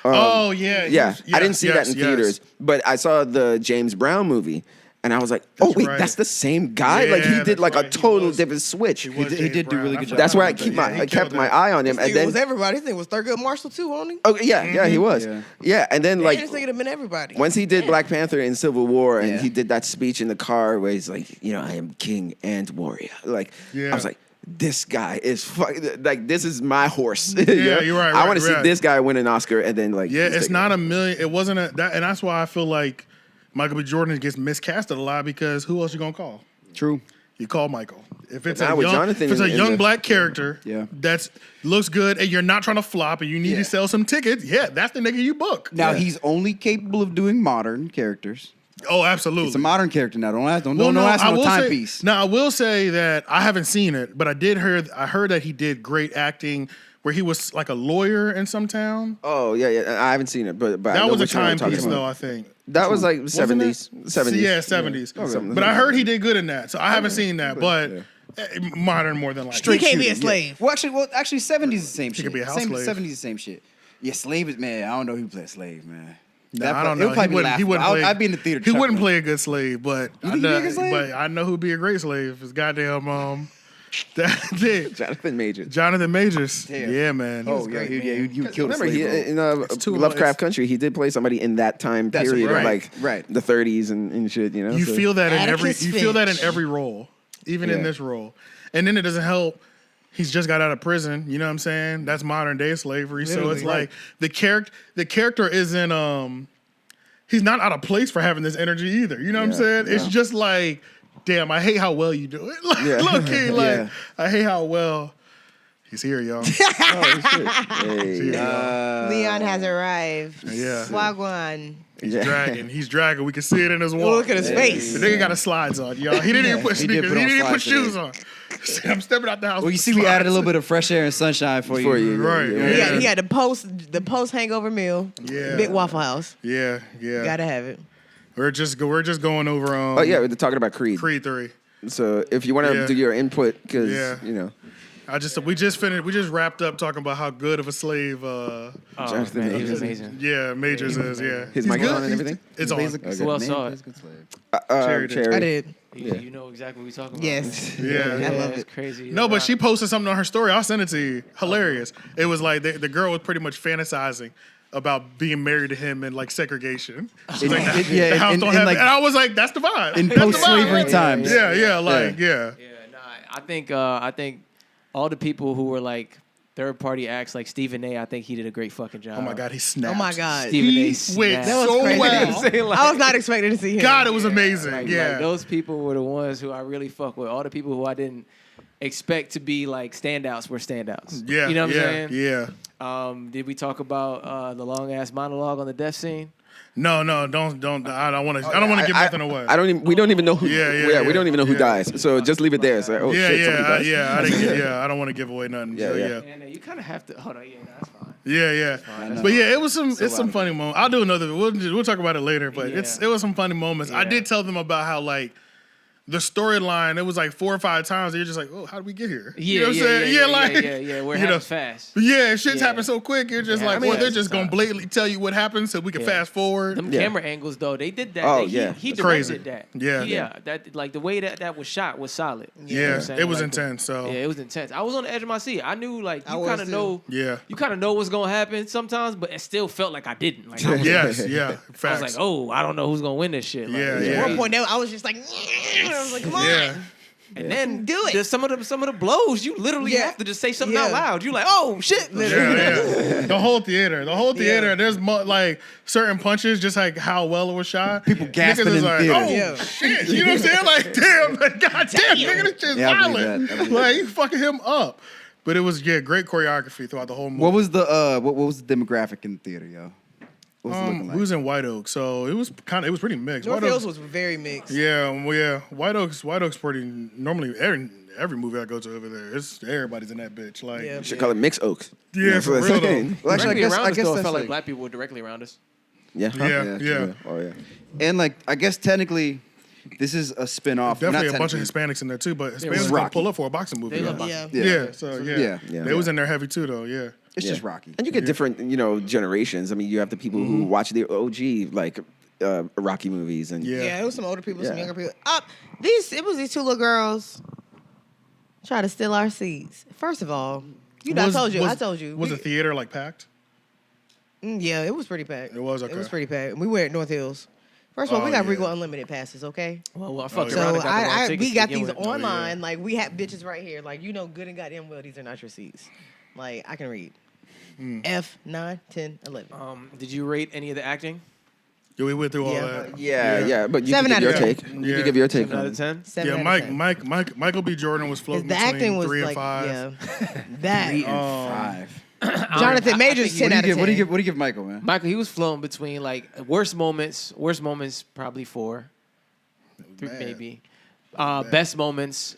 Oh yeah. Yeah, I didn't see that in yes. theaters, but I saw the James Brown movie, and I was like, "Oh wait, right. that's the same guy." Yeah, like he did that's like a right. He total was- different switch. He was He James did do a really Brown. good job. That's where I forgot about that. I kept killed my that. eye on him, This and nigga then was everybody. This nigga was Thurgood Marshall too, wasn't he? oh yeah, he was. Yeah. Yeah, and then like This nigga have been everybody. once he did Black Panther in Civil War, and Yeah. he did that speech in the car where he's like, you know, I am king and warrior. Like Yeah. I was like, this guy is like this is my horse. Yeah, you're right, I want to right. see this guy win an Oscar, and then like Yeah, he's it's taking not it. a million. It wasn't that, and that's why I feel like Michael B. Jordan gets miscasted a lot because who else you gonna call? True. You call Michael. If it's But a now with young, Jonathan if it's a in the- young black character Yeah. that's looks good and you're not trying to flop and you need Yeah. to sell some tickets, yeah, that's the nigga you book. Now Yeah. he's only capable of doing modern characers. Oh, absolutely. It's a modern character now. Don't ask Well, no no, ask I him a will say, timepiece. now I will say that I haven't seen it, but I heard that he did great acting where he was like a lawyer in some town. Oh yeah. I haven't seen it, but I That know was a which one you're talking timepiece about. though, I think. That was like Wasn't 70s. it? 70s. Yeah, 70s. Something But I like heard that. he did good in that, so I haven't seen that. But modern more than like He can't be a slave. Well, actually, 70s is the same shit. could be a house slave. 70s is the same shit. Yeah, slave is man. I don't know who plays slave, man. Nah, I don't know. It'll probably be He wouldn't laughable. play. I'd be in the theater. He wouldn't chuckling. play a good slave, but You think he'd be a good slave? but I know who'd be a great slave. Is goddamn that dude, Jonathan Majors. Jonathan Majors. Damn. Yeah, man. Oh yeah, he would kill the Remember, slave. in too Lovecraft it's- Country, he did play somebody in that time That's period of right, like right. the 30s and shit. You know, You so- feel that in Atticus every role, even in Yeah. this role, and then it doesn't help. He's just got out of prison. You know what I'm saying? That's modern day slavery. So it's Literally. like the character isn't he's not out of place for having this energy either. You know what I'm saying? It's just like, damn, I hate how well you do it. Like, Yeah. low-key, like Yeah. I hate how well he's here, y'all. Oh, shit. Hey. Leon has arrived. Yeah. Wagwan. He's dragging. He's dragging. We can see it in his walk. Look at his face. The nigga got his slides on, y'all. He didn't even put He did sneakers. put He on didn't even put slides today. shoes on. I'm stepping out the house. Well, you with see, we added a slides. little bit of fresh air and sunshine for you. Right. He had the post hangover meal. Yeah. Big Waffle House. Yeah. Gotta have it. We're just going over. Oh yeah, we're talking about Creed. Creed 3. So if you want to Yeah. do your input, because Yeah. you know, We just wrapped up talking about how good of a slave. Jonathan man, he Majors. was amazing. Yeah, Majors is. Yeah. His He's mic is good. on and everything. It's on. Who else saw it? Cherry did. I did. You know exactly what we're talking about. Yes. Yeah. I love It's it. crazy. No, but she posted something on her story. I'll send it to you. Hilarious. It was like the girl was pretty much fantasizing about being married to him and like segregation. She's like, the house don't have, like, and I was like, that's the vibe. in That's the vibe, post-slavery right? times. Yeah, yeah, Yeah, nah, I think all the people who were like third party acts like Stephen A. I think he did a great fucking job. Oh my God, he snapped. Oh my God. Stephen A. He went snapped. That was so crazy. well. I was not expecting to see him. God, it was amazing. Like yeah. those people were the ones who I really fuck with. All the people who I didn't expect to be like standouts were standouts. Yeah. You know what yeah, I'm saying? Yeah. Did we talk about the long ass monologue on the death scene? No, don't. I don't want to give nothing away. We don't even know who. Yeah, we don't even know who yeah. dies. So just leave it there. So, oh yeah, shit, somebody dies. I don't want to give away nothing. Yeah, so, yeah. yeah. And you kind of have to. Hold on, yeah, no, that's fine. Yeah. But yeah, it was some funny moments. I'll do another. We'll talk about it later. But Yeah. it was some funny moments. I Yeah. did tell them about how like the storyline. It was like 4 or 5 times. And you're just like, oh, how did we get here? Yeah, You know what I'm saying? yeah. We're you know, having fast. Yeah, shit's Yeah. happened so quick. You're just Yeah, like, I mean, well, they're it's just gonna tough. blatantly tell you what happened so we can Yeah. fast forward. Them Yeah. camera angles though, they did that. Oh, He yeah. directed Crazy. that. Yeah. That like the way that was shot was solid. You know what Yeah, I'm saying? it was Like, intense. So Yeah, it was intense. I was on the edge of my seat. I knew like I you was kind of too. know. yeah. You kind of know what's gonna happen sometimes, but it still felt like I didn't. Like I was, Yes. Yeah. I was Facts. like, oh, I don't know who's gonna win this shit. Like, Yeah, At yeah. one point, I was just like, I was like, come on. Yeah. And then Do it. there's some of the blows you literally Yeah. have to just say something Yeah. out loud. You're like, oh shit. Yeah, yeah. The whole theater. Yeah. There's like certain punches, just like how well it was shot. People gasping Niggas is in the like, theater. oh Yeah. shit. You know what I'm saying? Like, damn, like, goddamn, nigga, this shit's Yeah, I believe violent. that. I believe Like, you fucking him up. But it was great choreography throughout the whole movie. What was the what was the demographic in the theater, yo? What was it looking like? We was in White Oak, so it was pretty mixed. North White Hills Oak's- was very mixed. yeah. White Oak's pretty normally every movie I go to over there, everybody's in that bitch. Like, Yeah. Should call it mix oaks. Yeah, That's for what I'm real, saying. Well, actually, Directly around I us guess though, it that's felt like like, black people were directly around us. Yeah. true. Oh yeah. and like I guess technically, this is a spin-off. Definitely not a bunch of technically. Hispanics in there too, but was Hispanics don't Rocky. pull up for a boxing movie. They though. love boxing. Yeah. Yeah, so yeah. Yeah. They was in there heavy too though. Yeah. It's Yeah. just Rocky. And you get different, generations. I mean, you have the people who watch the OG like Rocky movies, and Yeah. Yeah, it was some older people, some Yeah. younger people. It was these 2 little girls trying to steal our seats. First of all, I told you. Was the theater like packed? Yeah, it was pretty packed. It was, It okay. was pretty packed. We were at North Hills. First of all, we Oh, got yeah. Regal Unlimited passes, okay? Well, I fucked yeah. around So and got the wrong tickets we to got begin these with. online. Like we have bitches right here. Like good and goddamn well these are not your seats. Like I can read. F 9, 10, 11. Did you rate any of the acting? Yeah, we went through all Yeah. that. yeah. But you 7 can give out your of take. 10. You Yeah. can give your take. 7 out on of it. 10. 7 Yeah, out of 10. Michael B. Jordan was floating The between acting was 3 like, and 5. yeah, that. 3 and 5. Jonathan Majors, think- 10 out of 10. What do you give Michael, man? Michael, he was floating between like worst moments probably 4, 3 maybe. Best moments.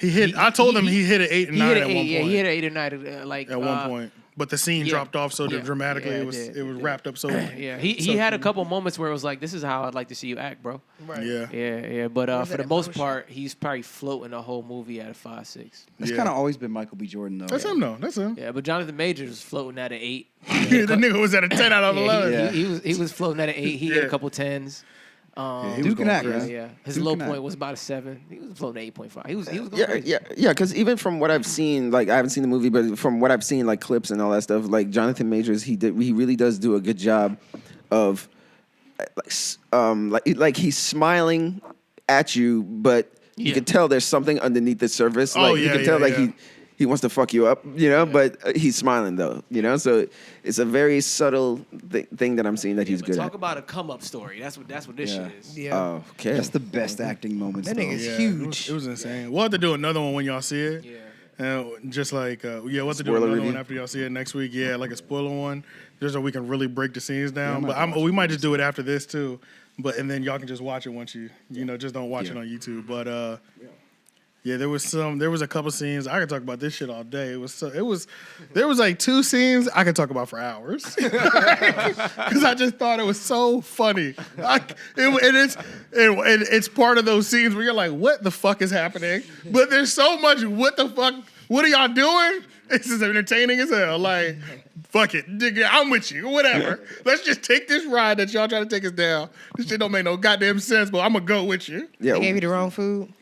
I told him he hit an 8 and 9 at one point. Yeah, he hit an 8 or 9. Like at one point. But the scene yeah. dropped off so Yeah. dramatically. Yeah, it it was did. it was It wrapped up so. Yeah, he had a couple moments where it was like, this is how I'd like to see you act, bro. Right. Yeah. Yeah. But Was for that the most emotion? part, he's probably floating the whole movie at a 5, 6. That's Yeah. kind of always been Michael B. Jordan, though. That's him though. That's him. Yeah, but Jonathan Majors was floating at an 8. the nigga was at a 10 out of 11. Yeah. He was floating at an 8. He hit Yeah. a couple 10s. he was Duke going and act, crazy. man. Yeah, his Duke low and point act. was about a 7. He was floating at 8.5. He was going Yeah, crazy. yeah. Because even from what I've seen, like I haven't seen the movie, but from what I've seen, like clips and all that stuff, like Jonathan Majors, he really does do a good job of, like he's smiling at you, but you Yeah. can tell there's something underneath the surface. Oh, Like you yeah, can tell, yeah, like yeah. he wants to fuck you up, but he's smiling though, So it's a very subtle thing that I'm seeing that he's But good talk at. about a come up story. That's what this Yeah. shit is. Yeah. Oh, okay. That's the best acting moments. That though. nigga's Yeah, huge. It was insane. We'll have to do another one when y'all see it. Yeah. Just like, what to do with Spoiler another review? one after y'all see it next week. Yeah, like a spoiler one. Just so we can really break the scenes down. But we might just do it after this too. And then y'all can just watch it once you just don't watch it on YouTube. But yeah, there was a couple scenes. I could talk about this shit all day. There was like 2 scenes I could talk about for hours. Because I just thought it was so funny. It's part of those scenes where you're like, what the fuck is happening? But there's so much, what the fuck, what are y'all doing? It's just entertaining as hell. Like, fuck it, nigga, I'm with you, whatever. Let's just take this ride that y'all trying to take us down. This shit don't make no goddamn sense, but I'm gonna go with you. Yeah. They gave you the wrong food.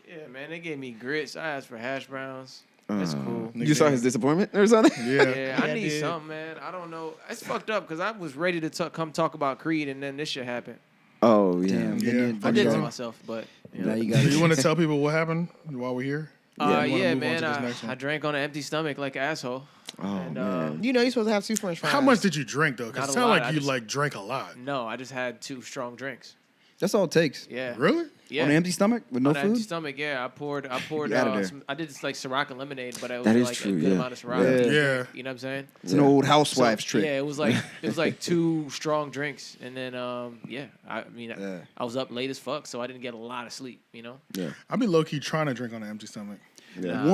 Yeah, man, they gave me grits. I asked for hash browns. That's cool. You saw his disappointment or something? Yeah, I I need did. something, man. I don't know. It's fucked up because I was ready to come talk about Creed, and then this shit happened. Oh yeah. Damn. Yeah. I did it to myself, but Now you So got you want to tell people what happened while we're here? You wanna yeah, move on man. to this next one? I drank on an empty stomach like an asshole. Oh And, man. You know you're supposed to have 2 French fries. How much did you drink though? Because Not it a sounded lot, like I you just- like drank a lot. No, I just had 2 strong drinks. That's all it takes. Yeah. Really? Yeah. On an empty stomach with no On an empty food. stomach, yeah. I poured. Get outta there. I did this like Ciroc and lemonade, but it was That is like true, a good yeah. amount of Ciroc. Yeah. Yeah. You know what I'm saying? It's an old housewife's trick. Yeah, it was like 2 strong drinks, and then I was up late as fuck, so I didn't get a lot of sleep. You know. Yeah. I'd be low key trying to drink on an empty stomach. Yeah.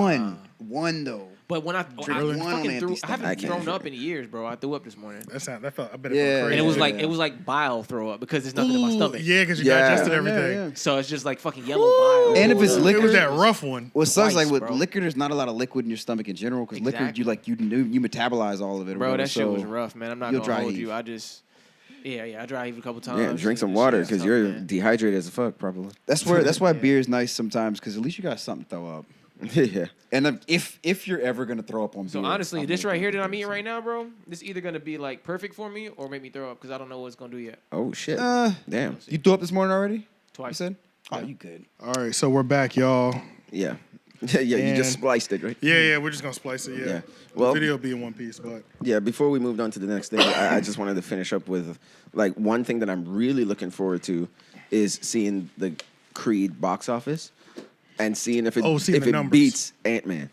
One though. But when I Really? One on fucking empty threw, I stomach. haven't I can't thrown do up in years, bro. I threw up this morning, I bet Yeah. it felt crazy. and it was Yeah. like bile throw up because there's nothing in my Ooh, stomach. yeah, because you Yeah. digested Yeah, everything. yeah. So it's just like fucking yellow bile. And if it's It liquor, was that rough one. what sucks Twice, like with bro. liquor, there's not a lot of liquid in your stomach in general because liquor Exactly. you metabolize all of it. or Bro, whatever, that shit so was rough, man. I'm not you'll gonna dry hold heave. you. I dry heaved a couple times. Yeah, drink some and water shit's because tough, you're man. dehydrated as fuck, probably. That's why beer is nice sometimes because at least you got something to throw up. Yeah. And if you're ever gonna throw up on So beer, honestly, I'm this gonna right throw here up that on I'm beer, eating so. right now, bro, this either gonna be like perfect for me or make me throw up because I don't know what it's gonna do yet. Oh shit. Damn. You threw up this morning already? You Twice. said? Oh, you good? All right, so we're back, y'all. Yeah. Yeah. You And- just spliced it, right? Yeah, we're just gonna splice it. Yeah. Yeah. Well- the video will be in one piece, but Yeah, before we moved on to the next thing, I just wanted to finish up with like one thing that I'm really looking forward to is seeing the Creed box office and seeing if it seeing the numbers. beats Ant-Man.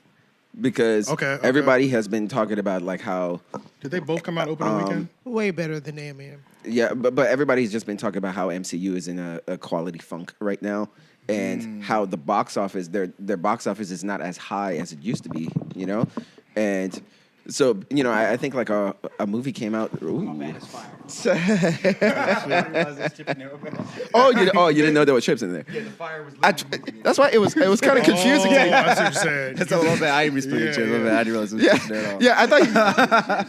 Because Okay. everybody has been talking about like how did they both come out opening weekend? Way better than Ant-Man. yeah, but everybody's just been talking about how MCU is in a quality funk right now. And how the box office, their box office is not as high as it used to be, you know? And so, I think like a movie came out. Ooh. Oh, you didn't know there were chips in there. Yeah, the fire was. That's why it was kind of confusing. Oh, I see what you're saying. That's a little bit. I didn't respect Yeah, it. yeah. I didn't realize it was there at all. Yeah, I thought.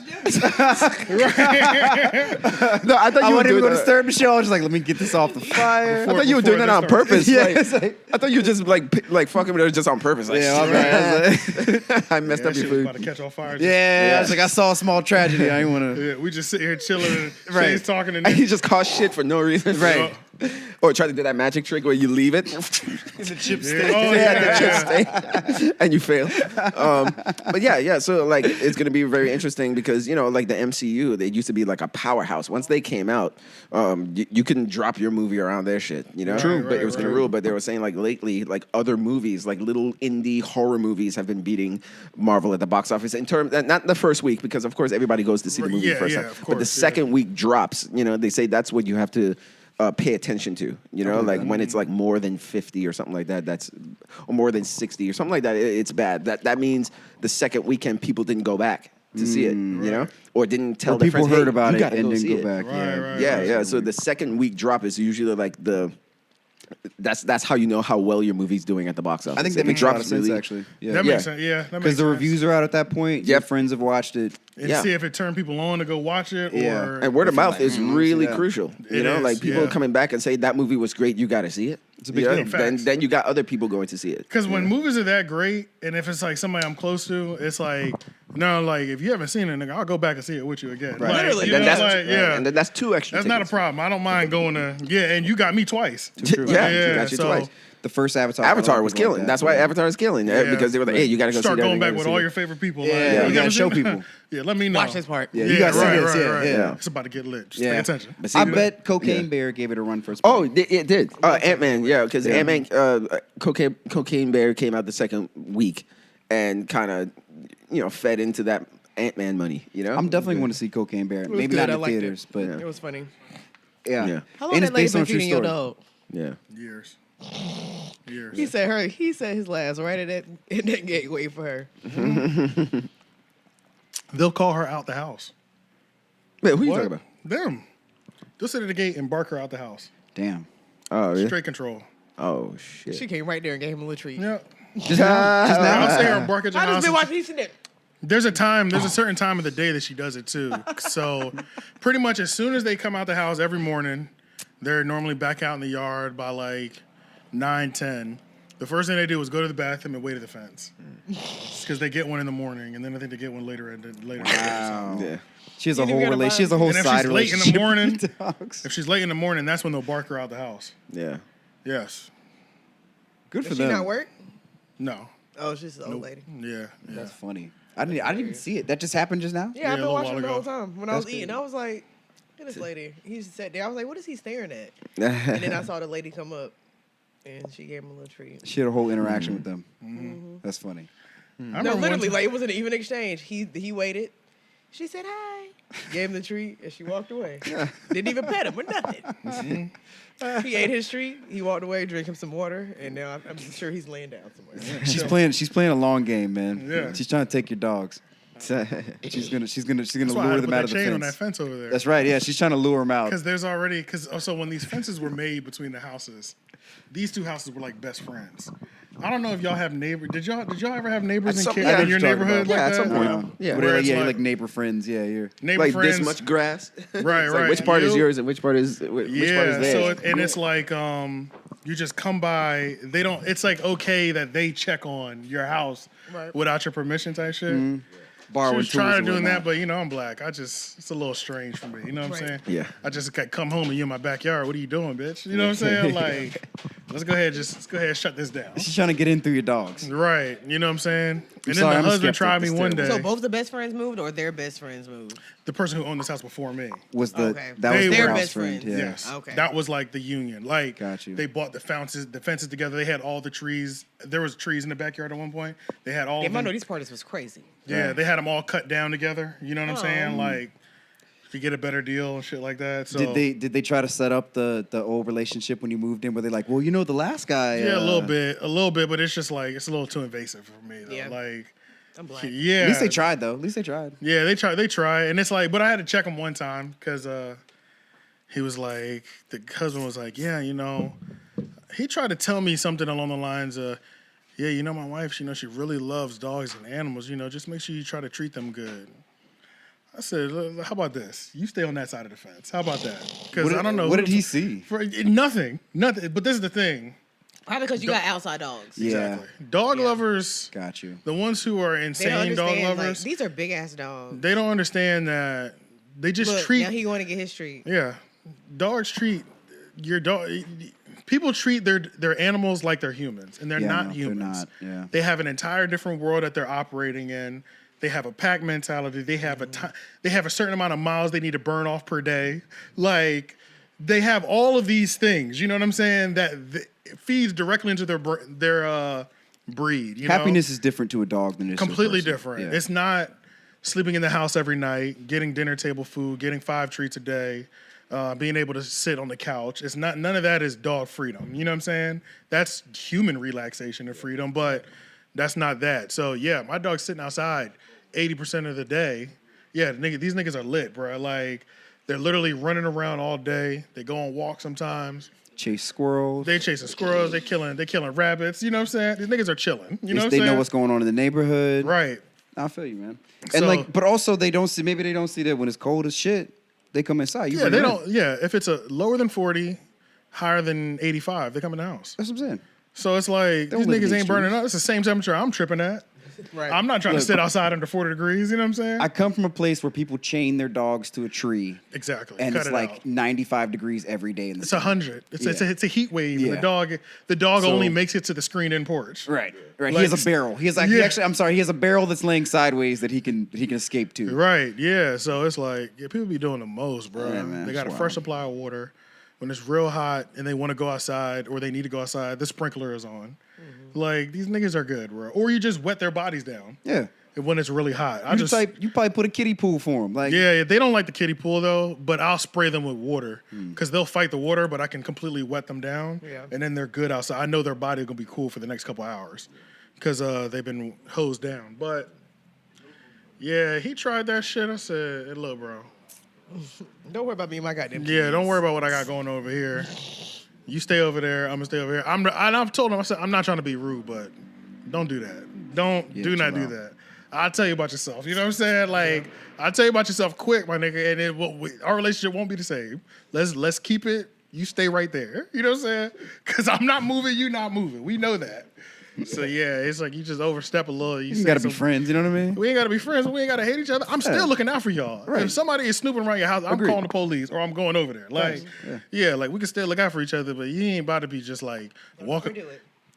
No, I thought I you were wasn't even doing going to that. disturb the show. I was just like, let me get this off the fire. I thought you were Before doing that this on starts. purpose. Yeah, Like, it's like- I thought you were just like fucking with her just on purpose. Like, Yeah, my bad. I was like- I messed Yeah, up that your shit was food. about to catch on fire. yeah, I was like, I saw a small tragedy. I didn't want to. Yeah, we just sit here chilling and Right. Shay's talking and And then you just cause shit for no reason. Right. Or try to do that magic trick where you leave it. The chip Yeah, oh, yeah. And you fail. But yeah. So like, it's gonna be very interesting because like the MCU, they used to be like a powerhouse. Once they came out, you couldn't drop your movie around their shit. True. But it was gonna Right. rule. But they were saying like lately, like other movies, like little indie horror movies, have been beating Marvel at the box office in terms. Not the first week because of course everybody goes to see the movie Yeah, first yeah, time. of But the course, yeah. second week drops. They say that's what you have to. Pay attention to, like when it's like more than 50 or something like that, or more than 60 or something like that, it's bad. That means the second weekend people didn't go back to see it, or didn't tell Or their people friends, heard hey, about you it gotta and go didn't see go it. back. Right. Yeah. So the second week drop is usually like that's how you know how well your movie's doing at the box office. I think If that it makes a lot of drops sense, really- actually. Yeah. That Yeah. makes sense. Yeah, that makes Because the sense. reviews are out at that point. Your Yep. friends have watched it. And Yeah. see if it turned people on to go watch it Yeah. or And word of mouth is really yeah. crucial. It is, Like people yeah. coming back and say that movie was great, you got to see it. It's a big You know? deal. Facts. Then you got other people going to see it. Because when movies are that great, and if it's like somebody I'm close to, it's like, no, like if you haven't seen it, nigga, I'll go back and see it with you again. Right. Like, Literally. you Then know, that's like, yeah. and then that's 2 extra. That's not a tickets. problem. I don't mind going to, and you got me twice. True. Yeah, Yeah, you got you so- twice. The first Avatar. Avatar was killing. That's why Avatar is killing because they were like, "Hey, you got to go Start see that." going back gotta with see all it. your favorite people. Yeah, like, you never gotta show seen it? people. Yeah, let me know. Watch this part. Yeah, you gotta see right, this. right, Yeah, right. yeah. It's about to get lit. Just Yeah. pay attention. But see, I bet Cocaine Bear gave it a run first. Oh, it did. Ant-Man, yeah, because Ant-Man, Cocaine Bear came out the second week, and kind of, fed into that Ant-Man money. I'm definitely going to see Cocaine Bear. was Maybe good. not I in the liked theaters, but It was funny. yeah. How long And that it's lady based on been a true feeding your story. dog? Yeah. Years. He said his last right at that gateway for her. They'll call her out the house. Wait, who you What? talking about? Them. They'll sit at the gate and bark her out the house. Damn. Oh, yeah. Straight control. Oh, shit. She came right there and gave him a little treat. Yeah. Just now? I'll sit here and bark at your I house. just been watching. He said that. There's a certain time of the day that she does it too. So pretty much as soon as they come out the house every morning, they're normally back out in the yard by like 9, 10. The first thing they do is go to the bathroom and wait at the fence. Because they get one in the morning, and then I think they get one later. Wow. Yeah. She has a You whole gotta relation. She has a whole And if side she's late in the relationship morning, with dogs. if she's late in the morning, that's when they'll bark her out the house. Yeah. Yes. Good for Does she them. not work? No. Oh, she's just an old lady. Yeah. That's funny. I didn't even see it. That just happened just now? Yeah, I've a been little watching while him the whole ago. time. When I That's was eating, good. I was like, look at this lady. He just sat there. I was like, what is he staring at? And then I saw the lady come up, and she gave him a little treat. She had a whole interaction with them. That's funny. I No, remember one literally, time- like it wasn't an even exchange. He waited. She said hi, gave him the treat, and she walked away. Didn't even pet him or nothing. He ate his treat. He walked away, drank him some water, and now I'm sure he's laying down somewhere. She's playing a long game, man. Yeah. She's trying to take your dogs. She's gonna That's why I lure had to them put out that of the chain on fence. that fence over there. That's right. Yeah, she's trying to lure them out. Because there's already also when these fences were made between the houses, these two houses were like best friends. I don't know if y'all have neighbors. Did y'all ever have neighbors in yeah, your neighborhood like Yeah, at that? some point. Yeah. Where Where they're it's like, like- like neighbor friends. Yeah, you're. Neighbor Like friends. this much grass. Right, It's like, right. which part is You- yours and which part is which part is Yeah, theirs? and it's like you just come by. They don't. It's like okay that they check on your house Right. without your permission type shit. She Borrowing was tools trying to and doing that, whatnot. but I'm black. It's a little strange for me. You know what I'm saying? Yeah. I just come home and you in my backyard. What are you doing, bitch? You know what I'm saying? Like, let's go ahead and shut this down. She's trying to get in through your dogs. Right. You know what I'm saying? And sorry, then I'm the a husband skeptic. tried me It's one terrible. day. So both the best friends moved, or their best friends moved? The person who owned this house before me. Was the Okay. that was They their were house best friend? friends. Yeah. Yes. Okay. That was like the union. Like Got you. they bought the fences together. They had all the trees. There was trees in the backyard at one point. They had all Damn, of I them. know these parties was crazy. Yeah, they had them all cut down together. You know what I'm saying? Oh. Like to get a better deal and shit like that. So Did they try to set up the old relationship when you moved in? Were they like, well, the last guy? Yeah, a little bit, but it's just like it's a little too invasive for me though. Yeah. Like I'm black. yeah. At least they tried though. At least they tried. Yeah, they try, and it's like, but I had to check him one time because he was like, the husband was like, yeah, he tried to tell me something along the lines of, yeah, my wife, she really loves dogs and animals, just make sure you try to treat them good. I said, how about this? You stay on that side of the fence. How about that? Because I don't know. What did he see? Nothing. But this is the thing. Probably because you got outside dogs. Yeah. Exactly. Dog Yeah. lovers, Got you. the ones who are They don't insane dog understand. Like, lovers, these are big ass dogs. they don't understand that they just Look, treat. now he want to get his treat. Yeah, dogs treat your dog. People treat their animals like they're humans, and they're Yeah, not no, they're humans. not, yeah. They have an entire different world that they're operating in. They have a pack mentality. They have they have a certain amount of miles they need to burn off per day. Like they have all of these things. You know what I'm saying? That feeds directly into their breed. You Happiness is different to a dog than it is completely to a person. different. Yeah. It's not sleeping in the house every night, getting dinner table food, getting 5 treats a day, being able to sit on the couch. It's not, none of that is dog freedom. You know what I'm saying? That's human relaxation and freedom, but that's not that. So yeah, my dog's sitting outside 80% of the day. Yeah, these niggas are lit, bro. Like they're literally running around all day. They go on walks sometimes. Chase squirrels. They chasing squirrels. They killing rabbits. You know what I'm saying? These niggas are chilling. You know what I'm They saying? know what's going on in the neighborhood. Right. I feel you, man. So- And but also they don't see that when it's cold as shit, they come inside. You Yeah, bring they them in. don't. Yeah, if it's a lower than 40, higher than 85, they come in the house. That's what I'm saying. So it's like Don't these live in niggas the ain't burning extremes. up. It's the same temperature I'm tripping at. Right. I'm not trying to Look. sit outside under 40 degrees. You know what I'm saying? I come from a place where people chain their dogs to a tree, exactly. and Cut it's it like out. 95 degrees every day in the It's summer. 100. It's Yeah. it's a heat wave. And Yeah. the dog So- only makes it to the screened-in porch. Right. Like- he has a barrel. He has like Yeah. he has a barrel that's laying sideways that he can escape to. Right. Yeah. So it's like people be doing the most, bro. Yeah, man, They got a it's fresh wild. supply of water. when it's real hot and they want to go outside or they need to go outside, the sprinkler is on. Like, these niggas are good, bro. Or you just wet their bodies down. Yeah. When it's really hot. You probably put a kiddie pool for them. Like, yeah, they don't like the kiddie pool though, but I'll spray them with water because they'll fight the water, but I can completely wet them down, and then they're good outside. I know their body is gonna be cool for the next couple hours because they've been hosed down. But yeah, he tried that shit. I said, hey, look, bro. Don't worry about me and my goddamn kids. Yeah, don't worry about what I got going over here. You stay over there. I'm gonna stay over here. I've told him. I said I'm not trying to be rude, but don't do that. Do not do that. I'll tell you about yourself. You know what I'm saying? Like, I'll tell you about yourself quick, my nigga, and our relationship won't be the same. Let's keep it. You stay right there. You know what I'm saying? Because I'm not moving, you not moving. We know that. So, yeah, it's like you just overstep a little. You got to be friends, you know what I mean? We ain't got to be friends. We ain't got to hate each other. I'm still looking out for y'all. Right. If somebody is snooping around your house, I'm calling the police or I'm going over there. Like, like, we can still look out for each other, but you ain't about to be just like walking.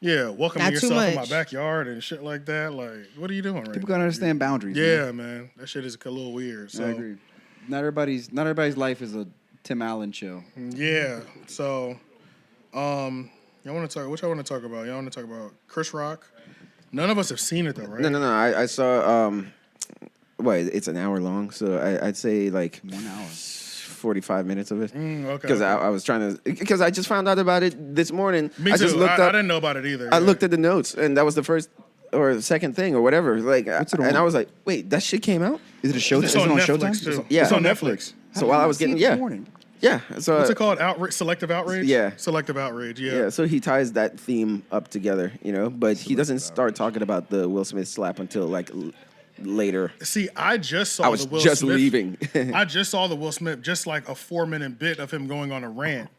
Yeah, welcoming Not too yourself in my much. backyard and shit like that. Like, what are you doing right People now? gotta understand boundaries. Yeah, man. That shit is a little weird. So I agree. Not everybody's life is a Tim Allen show. yeah. So y'all wanna talk what y'all wanna talk about? Y'all wanna talk about Chris Rock? None of us have seen it though, right? No. I saw. Wait, it's an hour long, so I'd say like 1 hour. 45 minutes of it. Okay. Because I was trying to. Because I just found out about it this morning. Me I too. just looked I up. didn't know about it either. I looked at the notes, and that was the first or second thing or whatever. Like, What's it and on? I was like, wait, that shit came out? Is it a show? It's Is it on on Netflix Showtime? too. Yeah. It's on Netflix. So while I was getting this morning. Yeah. So What's it called? Selective outrage? Yeah. Selective outrage, Yeah, so he ties that theme up together, you know, but he doesn't start talking about the Will Smith slap until like later. See, I just saw I was the Will just Smith. leaving. I just saw the Will Smith, just like a 4-minute bit of him going on a rant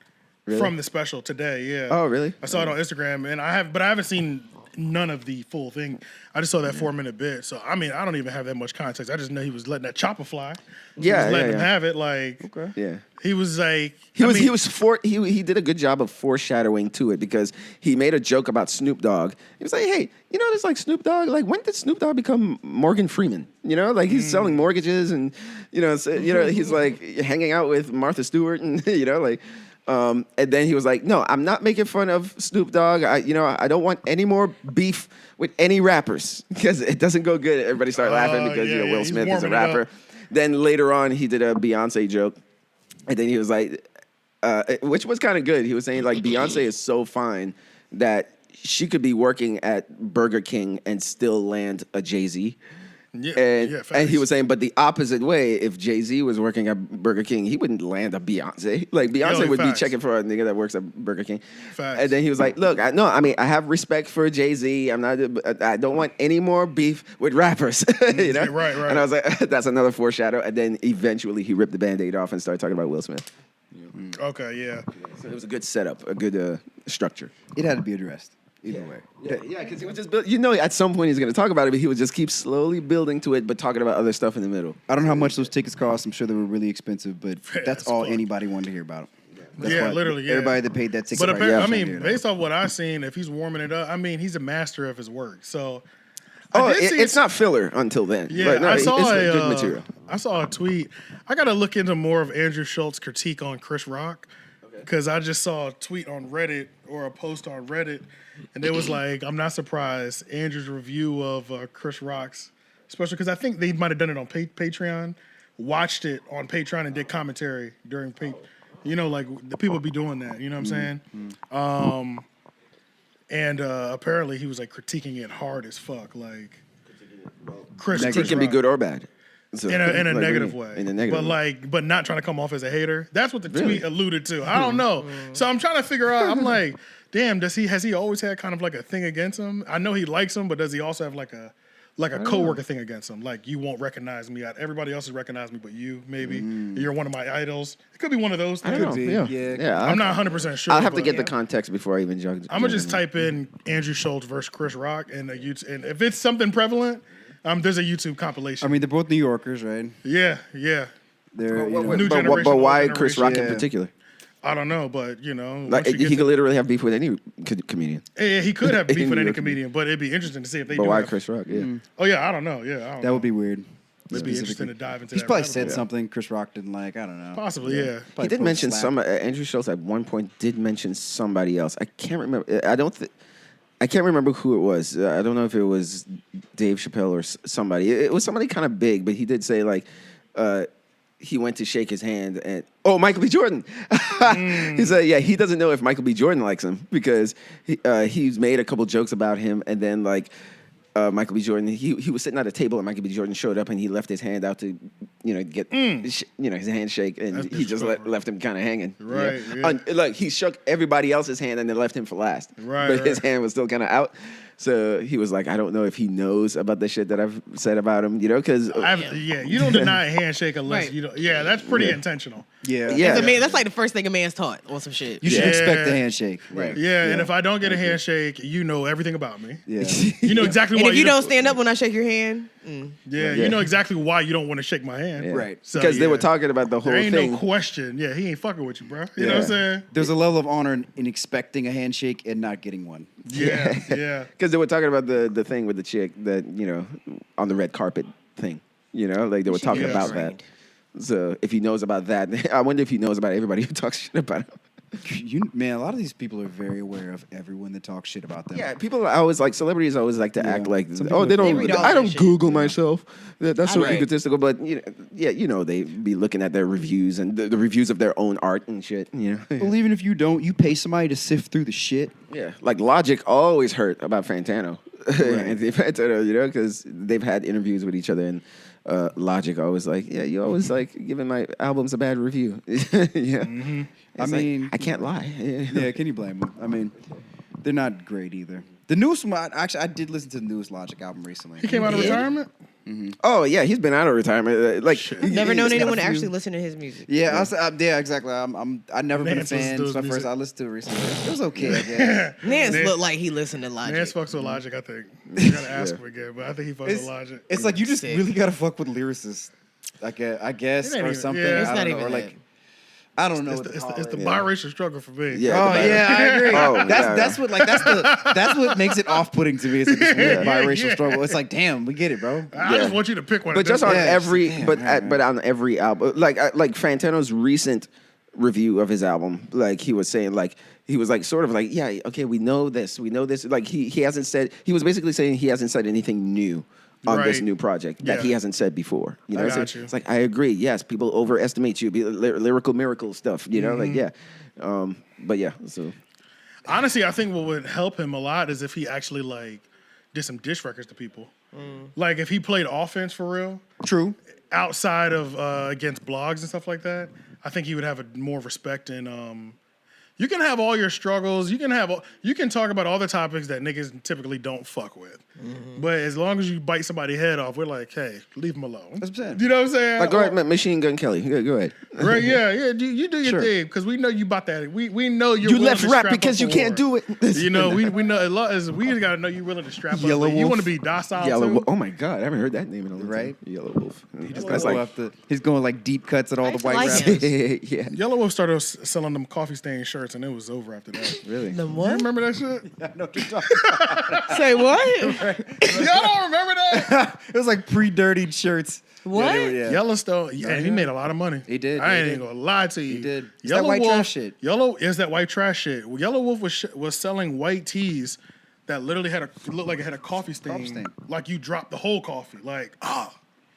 from the special today. Yeah. Oh, really? I saw it on Instagram, and I haven't seen none of the full thing. I just saw that 4-minute bit. So I mean, I don't even have that much context. I just know he was letting that chopper fly. He Yeah, was letting yeah, him yeah. have it. Like, Yeah. he was like, He did a good job of foreshadowing to it because he made a joke about Snoop Dogg. He was like, "Hey, you know this like Snoop Dogg? Like when did Snoop Dogg become Morgan Freeman? You know, like he's selling mortgages and he's like hanging out with Martha Stewart and like." And then he was like, "No, I'm not making fun of Snoop Dogg. I don't want any more beef with any rappers because it doesn't go good." Everybody started laughing because Will he's Smith is a warming it up. rapper. Then later on, he did a Beyonce joke, and then he was like, which was kind of good. He was saying like Beyonce is so fine that she could be working at Burger King and still land a Jay-Z. And he was saying, but the opposite way, if Jay-Z was working at Burger King, he wouldn't land a Beyonce. Like Beyonce would be checking for a nigga that works at Burger King. Facts. And then he was like, look, I have respect for Jay-Z. I don't want any more beef with rappers. You know? Right. And I was like, that's another foreshadow. And then eventually he ripped the Band-Aid off and started talking about Will Smith. Okay, yeah. So it was a good setup, a good structure. It had to be addressed. Either way. Yeah, because he would just build, at some point he's going to talk about it, but he would just keep slowly building to it, but talking about other stuff in the middle. I don't know how much those tickets cost. I'm sure they were really expensive, but that's all fuck. anybody wanted to hear about. That's Yeah, why literally, yeah. Everybody that paid that ticket. But price apparently, was trying to hear that. based off what I've seen, if he's warming it up, I mean, he's a master of his work. So, It's not filler until then. Yeah, But no, I saw it's good material. I saw a tweet. I got to look into more of Andrew Schultz's critique on Chris Rock because I just saw a tweet on Reddit or a post on Reddit, and it was like, I'm not surprised. Andrew's review of Chris Rock's special, because I think they might have done it on Patreon, watched it on Patreon and did commentary during like the people be doing that. You know what I'm saying? And apparently he was like critiquing it hard as fuck. Like Chris Critique can be Rock. good or bad. So, In a like, negative really, way. In a negative way. But not trying to come off as a hater. That's what the Really? tweet alluded to. I don't know. So I'm trying to figure out, I'm like, damn, has he always had kind of like a thing against him? I know he likes him, but does he also have like a coworker thing against him? Like, you won't recognize me. Everybody else has recognized me, but you, maybe. You're one of my idols. It could be one of those things. I don't know. Yeah. I'm not 100% sure. I'll have to but get the context before I even judge. I'm going to just type in Andrew Schultz versus Chris Rock and if it's something prevalent, there's a YouTube compilation. I mean, they're both New Yorkers, right? Yeah. They're New But generation, old why Chris Rock in generation. particular? I don't know, but Like once you get he to- could literally have beef with any comedian. Yeah, he could have beef In with New any York. comedian, but it'd be interesting to see if they But do why have- Chris Rock? Yeah. Oh yeah, I don't know. Yeah, I don't That know. would be weird. It'd be interesting to dive into He's that. probably rabbit said hole. something Chris Rock didn't like. I don't know. Possibly, yeah. He did mention some. Andrew Schultz at one point did mention somebody else. I can't remember. I can't remember who it was. I don't know if it was Dave Chappelle or somebody. It was somebody kind of big, but he did say like he went to shake his hand and Michael B. Jordan. He said, yeah, he doesn't know if Michael B. Jordan likes him because he's made a couple jokes about him, and then like. Michael B. Jordan, he was sitting at a table and Michael B. Jordan showed up and he left his hand out to, get, his handshake, and That's he just left him kind of hanging. Right, yeah. Like he shook everybody else's hand and then left him for last. Right, but his right. hand was still kind of out. So he was like, I don't know if he knows about the shit that I've said about him, because you don't deny a handshake unless Right. you don't. Yeah, that's pretty intentional. Yeah. Yeah. That's like the first thing a man's taught on some shit. You should Yeah. expect a handshake. Right. Yeah, and if I don't get a handshake, you know everything about me. Yeah. You know exactly And why if you don't stand up when I shake your hand, Yeah, you know exactly why you don't want to shake my hand. Yeah. Right. So, Because they yeah. were talking about the whole There ain't thing. no question. Yeah, he ain't fucking with you, bro. You know what I'm saying? There's a level of honor in expecting a handshake and not getting one. Yeah, yeah. Because they were talking about the thing with the chick that, on the red carpet thing. Like they were talking get about trained. that. So if he knows about that, I wonder if he knows about everybody who talks shit about him. Man, a lot of these people are very aware of everyone that talks shit about them. Yeah, people are always like, celebrities always like to act like, Some people they don't, read all I that don't shit. Google myself. That's so Right. egotistical. But, they be looking at their reviews and the reviews of their own art and shit, Well, even if you don't, you pay somebody to sift through the shit. Yeah, like Logic always heard about Fantano. Anthony Fantano, because they've had interviews with each other, and Logic always like, yeah, you always like giving my albums a bad review. Yeah, I mean, I can't lie. yeah, can you blame them? I mean, they're not great either. The newest one, I did listen to the newest Logic album recently. He came out of retirement? Oh yeah, he's been out of retirement. never known He's got anyone a to few- actually listen to his music. Yeah, yeah, exactly. I've never been a Nance listens fan. to It's his my first. music. I listened to it recently. It was okay, I guess. Nance Nance- looked like he listened to Logic. Nance fucks with Logic, I think. You gotta ask him again, but I think he fucks with Logic. It's like you just Sick. really gotta fuck with lyricists, I guess, It ain't or even- something. yeah. It's I not don't know, even or that. like, I don't know. It's what to the, call it's the it. biracial struggle for me. Yeah. Oh yeah, I agree. Oh, that's what that's what makes it off-putting to me. It's like this weird Yeah, biracial yeah. struggle. It's like, damn, we get it, bro. I just want you to pick one. But of just them. on Yeah, every, damn, but on every album, like Fantano's recent review of his album, like he was saying, like he was like sort of like, yeah, okay, we know this. Like he hasn't said. He was basically saying he hasn't said anything new on this Right. new project that he Yeah. hasn't said before. You I know, got so you. it's like I agree. Yes, people overestimate you. Lyrical miracle stuff. You know, like yeah. But yeah, so Honestly, I think what would help him a lot is if he actually like did some diss records to people. Like if he played offense for real, True. outside of against blogs and stuff like that, I think he would have more respect and you can have all your struggles. You can talk about all the topics that niggas typically don't fuck with. But as long as you bite somebody's head off, we're like, hey, leave him alone. That's what I'm saying. You know what I'm saying? like go ahead, Machine Gun Kelly. Go ahead. Right, yeah. You do your Sure. thing because we know you about that. We know you're You willing left to rap strap because up you for can't war. do it. You know, we know as long as we gotta know you're willing to strap Yellow up. Like, you Wolf. want to be docile Yellow too. Wolf. Oh my God, I haven't heard that name in a long Right? time. Yellow Wolf. That's like he's going like deep cuts at all the white like rappers. him. yeah. Yellow Wolf started selling them coffee stain shirts, and it was over after that. Really? The You what? remember that shit? I know what you're talking about. Say what? Y'all don't remember that? It was like pre-dirtied shirts. What? Yeah, they were- yeah. Yellowstone, yeah, he made a lot of money. He did, I he ain't did. gonna lie to you. He did. It's Yellow that white Wolf, trash shit. Yellow is that white trash shit. Yellow Wolf was selling white tees that literally looked like it had a coffee stain. Like you dropped the whole coffee, like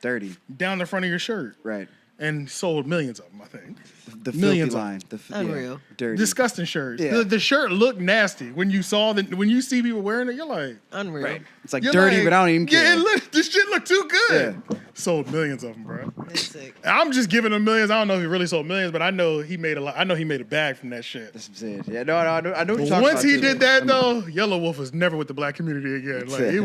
Dirty. down the front of your shirt. Right. And sold millions of them, I think. The Millions filthy of- line. Unreal. Dirty. Disgusting shirts. Yeah. The shirt looked nasty when you see people wearing it. You're like, Unreal. It's like you're dirty, like, but I don't even care. Yeah, this shit look too good. Yeah. Sold millions of them, bro. That's sick. I'm just giving him millions. I don't know if he really sold millions, but I know he made a lot. I know he made a bag from that shit. That's what I'm saying. Yeah, no, I know what you're But talking once about, he too. did that though, Yellow Wolf was never with the black community again. Like it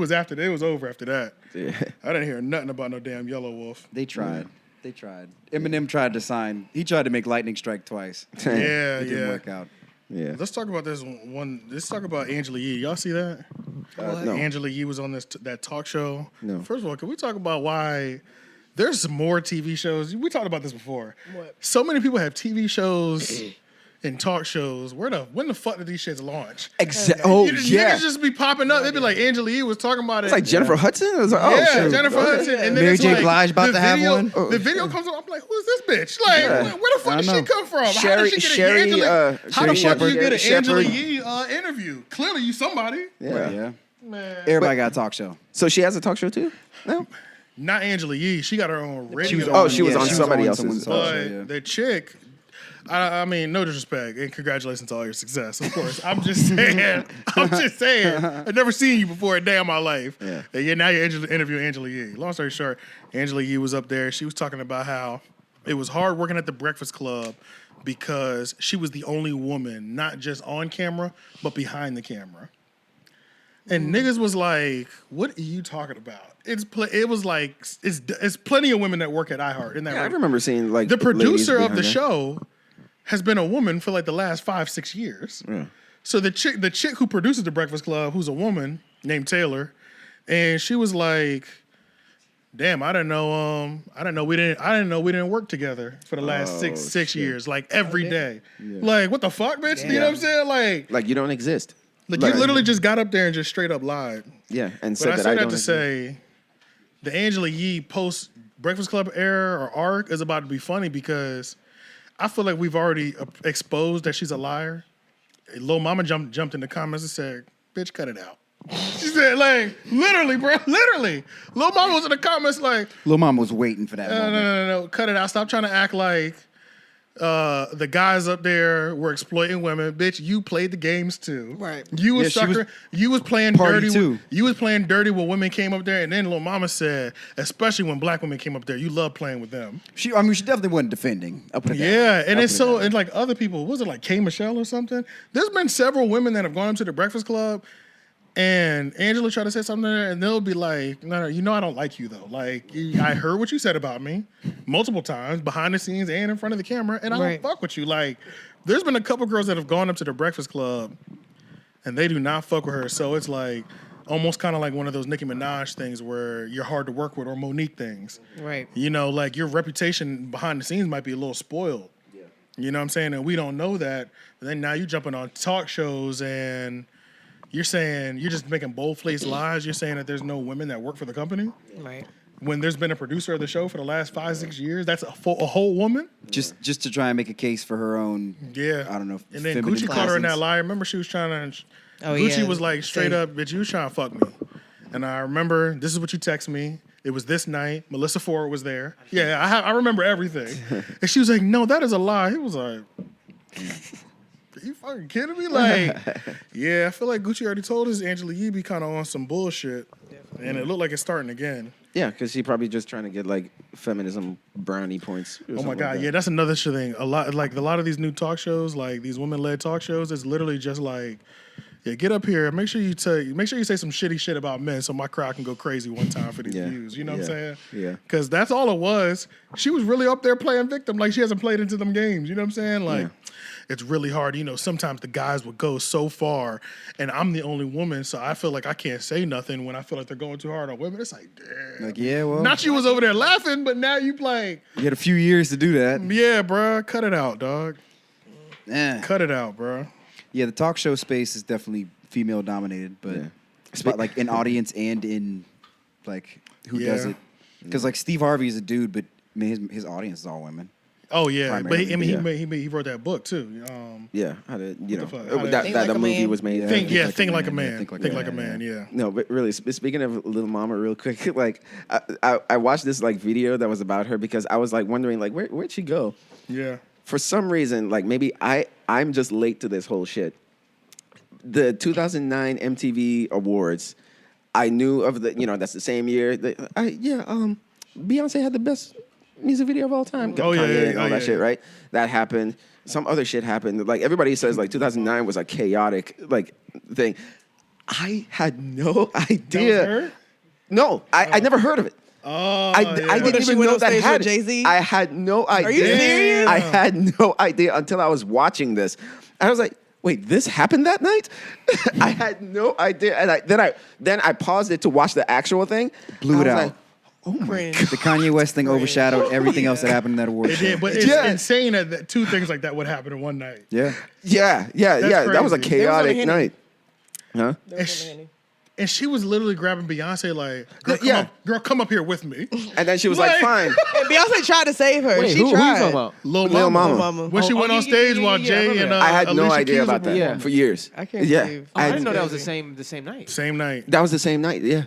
was over after that. Yeah. I didn't hear nothing about no damn Yellow Wolf. They tried. They tried. Eminem tried to sign. He tried to make Lightning Strike twice. Yeah, It didn't yeah. work out. Yeah. Let's talk about this one. Let's talk about Angela Yee. Y'all see that? No. Angela Yee was on that talk show. No. First of all, can we talk about why there's more TV shows? We talked about this before. What? So many people have TV shows in talk shows, when the fuck did these shits launch? Oh, Niggas just be popping up. They'd be like, Angela Yee was talking about it. It's like Jennifer Hudson. It was like, oh, yeah, shoot. Jennifer Hudson. And then Mary it's J. like, Blige about the to have video, one? The video comes on. I'm like, who is this bitch? Like, where the fuck did she come from? How did she get an Angela? How the fuck did you get an Angela Yee interview? Clearly, you somebody. Yeah. Man. Everybody got a talk show. So she has a talk show too? No. Not Angela Yee. She got her own radio. She was on somebody else's. someone's talk show, But yeah. the chick, I mean, no disrespect, and congratulations to all your success, of course. I'm just saying. I've never seen you before a day in my life. Yeah. And now you're interviewing Angela Yee. Long story short, Angela Yee was up there. She was talking about how it was hard working at the Breakfast Club because she was the only woman, not just on camera, but behind the camera. And niggas was like, "What are you talking about?" It's plenty of women that work at iHeart. In that I remember seeing like the producer of the ladies show has been a woman for like the last 5-6 years. Yeah. So the chick who produces the Breakfast Club, who's a woman named Taylor, and she was like, "Damn, I didn't know we didn't work together for the last six years, like every day. Like what the fuck, bitch? You know what I'm saying? Like you don't exist. Like you literally just got up there and just straight up lied. Yeah, and But said I that said I that don't to exist. say the Angela Yee post Breakfast Club era or arc is about to be funny because I feel like we've already exposed that she's a liar. Lil Mama jumped in the comments and said, "Bitch, cut it out." She said, like, literally, bro, literally. Lil Mama was in the comments like, Lil Mama was waiting for that moment. no, cut it out. Stop trying to act like the guys up there were exploiting women. Bitch, you played the games too. Right. You was Yeah, she was sucker. You was playing party dirty. too. You was playing dirty when women came up there, and then Lil Mama said, especially when black women came up there, you love playing with them. She definitely wasn't defending. I'll put it that way. Yeah, and it's so, and like other people, was it like 𝔓𝔦𝔐𝔓𝔦𝔑 or something? There's been several women that have gone up to the Breakfast Club, and Angela tried to say something there, and they'll be like, no, you know I don't like you though. Like, I heard what you said about me multiple times, behind the scenes and in front of the camera, and I don't fuck with you. Like, there's been a couple girls that have gone up to the Breakfast Club, and they do not fuck with her. So it's like, almost kind of like one of those Nicki Minaj things where you're hard to work with, or Monique things. Right. You know, like your reputation behind the scenes might be a little spoiled. Yeah. You know what I'm saying? And we don't know that. But then now you're jumping on talk shows and you're saying, you're just making bold-faced lies. You're saying that there's no women that work for the company. Right. When there's been a producer of the show for the last 5-6 years, that's a whole woman. Just to try and make a case for her own. Yeah. I don't know. And then feminine Gucci caught her in that presence. lie. Remember, she was trying to. Oh, Gucci yeah. was like straight up, bitch, you was trying to fuck me. And I remember, this is what you text me. It was this night. Melissa Ford was there. Yeah, I remember everything. And she was like, no, that is a lie. He was like, are you fucking kidding me? Like, yeah, I feel like Gucci already told us Angela Yee be kind of on some bullshit. And it looked like it's starting again. Yeah, because she probably just trying to get like feminism brownie points. Oh my God, yeah, that's another shit thing. A lot of these new talk shows, like these women-led talk shows, it's literally just like, yeah, get up here. Make sure you say some shitty shit about men, so my crowd can go crazy one time for these views. You know what I'm saying? Yeah. Because that's all it was. She was really up there playing victim, like she hasn't played into them games. You know what I'm saying? Like, it's really hard. You know, sometimes the guys would go so far, and I'm the only woman, so I feel like I can't say nothing when I feel like they're going too hard on women. It's like, damn. Like, yeah, well. Not you was over there laughing, but now you like, You had a few years to do that. yeah, bruh, cut it out, dog. Yeah. Cut it out, bruh. Yeah, the talk show space is definitely female dominated, but it's about like in audience and in like who does it. Because like Steve Harvey is a dude, but I mean, his audience is all women. Oh yeah, but he, I mean, Primarily, he wrote that book too. Yeah, how to, you know, the fuck? How to- that Think Like that a movie Man? was made. Think like a man. Think Think Like like a a Man, man. Yeah. No, but really, speaking of Little Mama, real quick, like I watched this like video that was about her because I was like wondering like where'd she go? Yeah. For some reason, like maybe I'm just late to this whole shit. The 2009 MTV Awards, I knew of the, you know, that's the same year. Beyonce had the best music video of all time. Oh, yeah, Kanye yeah, and all oh, that yeah, shit, yeah. right? That happened. Some other shit happened. Like everybody says, like 2009 was a chaotic like thing. I had no idea. That was her? No, I never heard of it. Oh, I yeah. didn't When she even went know on that stage had with Jay-Z? I had no idea. Are you serious? I had no idea until I was watching this. I was like, wait, this happened that night? I had no idea. And then I paused it to watch the actual thing. Blew it I was out. like, Oh my Cringe. God. The Kanye West thing overshadowed everything else that happened in that award It show. did, but it's insane that two things like that would happen in one night. Yeah. Yeah. That was a crazy. chaotic Henny. night. Huh? There was one Henny. And she was literally grabbing Beyonce like, girl, come up here with me. And then she was like, fine. And Beyonce tried to save her. Wait, she who you tried. talking about? Lil Lil Mama. Mama. When she went on stage while Jay remember and that. I had no Alicia idea Keys about were that Yeah. for years. I can't Yeah. believe. Oh, I had- didn't know that was the same night. Same night. That was the same night, yeah.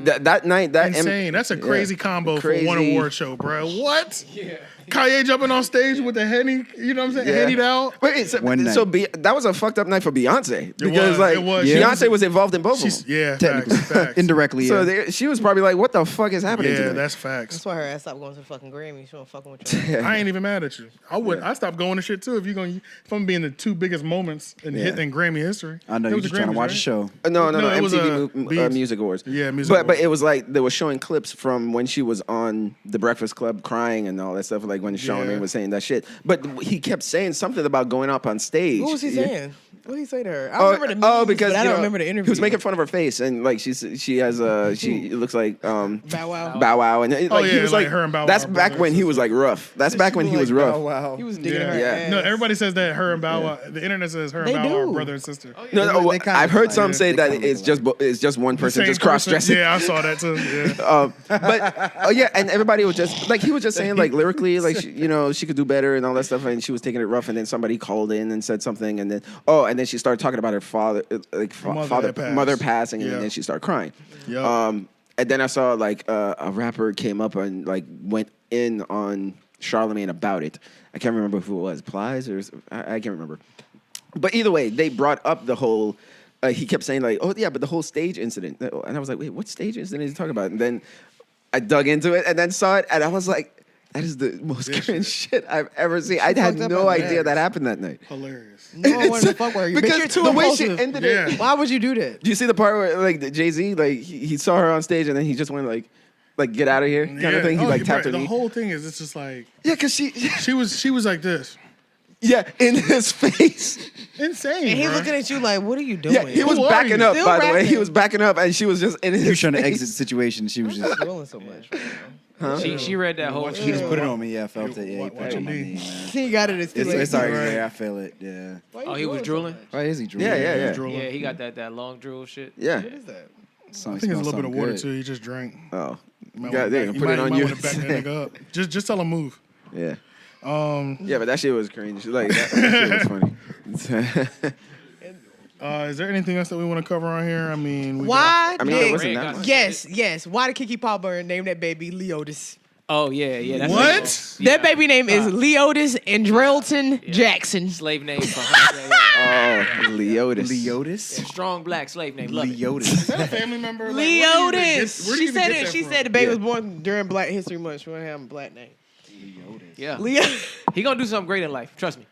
That night, that Insane. That's a crazy combo for one Crazy. award show, bro. What? Yeah. Kanye jumping on stage with the Henny, you know what I'm saying? Yeah. Henny'd out. Wait, so, One night. that was a fucked up night for Beyonce because it was. Beyonce was involved in both of them. Yeah, Technically. facts. Indirectly, So yeah. she was probably like, "What the fuck is happening?" Yeah, today? that's facts. That's why her ass stopped going to the fucking Grammy. She wasn't fucking with you. I ain't even mad at you. I would. I stopped going to shit too if I'm being the two biggest moments in Grammy history. I know It you're was just the trying to Grammys, watch right? a show. No, No, it was, MTV Beats. Music Awards. Yeah, Music But Awards. it was like they were showing clips from when she was on The Breakfast Club crying and all that stuff. Like when Charlamagne was saying that shit. But he kept saying something about going up on stage. What was he saying? What did he say to her? I remember the Oh, memes, because but I you don't know, remember the interview. He was making fun of her face, and like she has she looks like Bow Wow. Bow Wow, and like, he yeah, was like like her and Bow Wow that's are back brothers when and he was like rough. That's back when he was rough. Wow. He was digging her Yeah. ass. No, everybody says that her and Bow Wow. The internet says her and They Bow Wow are do. brother and sister. No, They kinda I've heard look some alike. say They that kinda it's look just one person Same just cross dressing. Yeah, I saw that too. Yeah. But and everybody was just like he was just saying like lyrically like she could do better and all that stuff, and she was taking it rough, and then somebody called in and said something, and then she started talking about her father mother passing, and Yeah. then she started crying. Yep. And then I saw like a rapper came up and like went in on Charlamagne about it. I can't remember who it was, Plies or I can't remember. But either way, they brought up the whole. He kept saying like, "Oh yeah, but the whole stage incident," and I was like, "Wait, what stage incident is he talking about?" And then I dug into it and then saw it, and I was like, "That is the most cringe shit I've ever seen." I had fucked up no on idea that. that happened that night. Hilarious. No one wanted to fuck with her. Because Bitch, you're too the way she impulsive. ended Yeah. it. Why would you do that? Do you see the part where like Jay-Z like he saw her on stage and then he just went like get out of here kind of thing? He like tapped her The knee. whole thing is it's just like Yeah, because she she was like this. yeah in his face. Insane. And he's bruh. looking at you like, what are you doing? Yeah, he was Who are backing you? up. Still By the way, rapping. he was backing up, and she was just in his He was trying to face. exit the situation. She was just. Rolling so much. She read that whole. She just put it on me. Yeah, I felt it. Yeah, he Watch put it on my him knee. Man. He got it. It's too late. It's already Right. there. I feel it. Yeah. Why you Oh, he was drooling drooling. Why is he drooling? Yeah. Drooling. Yeah, he got that long drool shit. Yeah. so much? What is that? Something I think it's a smells little bit of something water good. too. He just drank. Oh. You might Yeah, wanna they back- can put it on might you. wanna back that nigga up. Just tell him move. Yeah. Yeah, but that shit was cringe. Like that shit was funny. Is there anything else that we want to cover on here? I mean, we Why I mean, there did... wasn't that Red much. Yes. Why did Keke Palmer name that baby Leotis? Oh yeah. That's What? Yeah. That baby name is Leotis and 𝙿𝙾𝚃𝚃 Jackson. Slave name for Oh, Leotis. Leotis. strong black slave name. Love it. Leotis. Is that a family member? Like, where do you even get- Leotis. where do She you even said get it. that She from? said the baby Yeah. was born during Black History Month. She wanted to have a black name. Yeah. Leo. He gonna do something great in life. Trust me.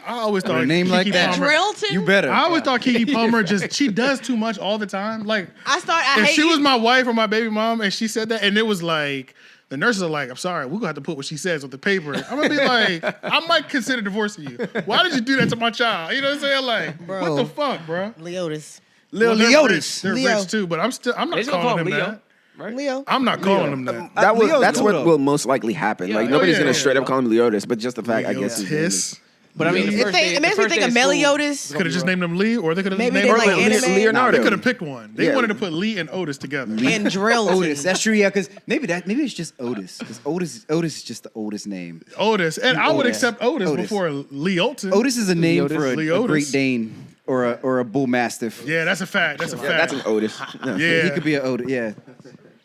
I always thought a name Keke like that? Palmer- 𝙿𝙾𝚃. You better. I always thought Keke Palmer she does too much all the time. Like I if hate she you. was my wife or my baby mom and she said that and it was like the nurses are like, I'm sorry, we're gonna have to put what she says on the paper. I'm gonna be like, I might consider divorcing you. Why did you do that to my child? You know what I'm saying? Like, Bro. what the fuck, bro? Leotis. Lil They're Leotis. rich. They're Leo. rich too, but I'm not They just gonna call calling him him Leo. that. Right? Leo. I'm not calling him that. Leo's That's cool, what though. will most likely happen. Yeah. Like Oh, nobody's yeah, gonna yeah. straight up call him Leotis, but just the fact I guess his name is- Hiss. But I mean, the It first day, it makes me think of Meliodas. Could have just named him Lee, or they could have just Maybe named they like him anime. Leonardo. They could have picked one. They Yeah. wanted to put Lee and Otis together. And 𝙿𝙾𝚃𝚃. Otis. That's true. Yeah, because maybe it's just Otis. Because Otis is just the oldest name. Otis, and I would Otis. accept Otis, Otis. before Leotis. Otis is a name Leotis. for a Leotis. Great Dane or a Bull Mastiff. Yeah, that's a fact. That's a Yeah, fact. that's an Otis. No. Yeah. He could be an Otis. Yeah.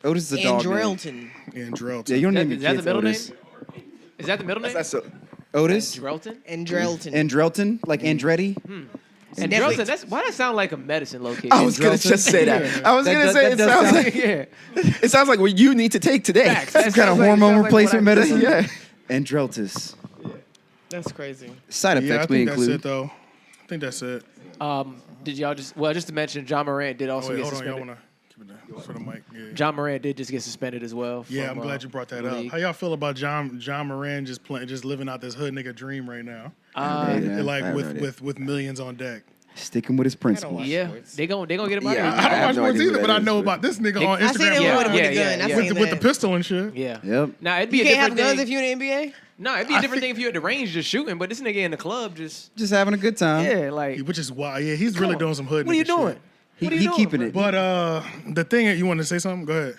Otis is a dog name. 𝙿𝙾𝚃𝚃. And Drell. Yeah, you don't name Is your that the kids middle Otis. name? Is that the middle name? That's so. Otis Drelton? And 𝙿𝙾𝚃. and Drelton, like Andretti. And definitely- Drelton, why that sound like a medicine location? I was gonna Drelton? just say that. I was That gonna does- say that it does sounds sound- like yeah. it sounds like what you need to take today. Facts. Some kind of hormone replacement medicine. Yeah. Andreltis. That's crazy. Side Yeah, I effects may think that's it include. though. I think that's it. Did y'all just to mention, John Morant did also Oh, wait, get hold on, y'all suspended. wanna keep it down for the mic? Yeah. John Morant did just get suspended as well. Yeah, from, I'm glad you brought that the up. league. How y'all feel about John Moran just living out this hood nigga dream right now? Hey, man, I Like have no with, idea. with with millions on deck. Sticking with his principles. watch Yeah, sports. they gonna get him out Yeah, of I here. don't watch no sports idea either, who but that I is, know but- about this nigga on I seen Instagram him Yeah, with a yeah, gun. yeah, I yeah. seen with the that. pistol and shit. Yeah. Yep. Now it'd be You a can't have different guns thing. if you're in the NBA. No, it'd be a different thing if you're at the range just shooting, but this nigga in the club just Just having a good time. yeah, like Which is why, yeah, he's really on. doing some hood what are you nigga doing? shit. He, What are you he doing, keeping bro? it. But the thing, you want to say something? Go ahead.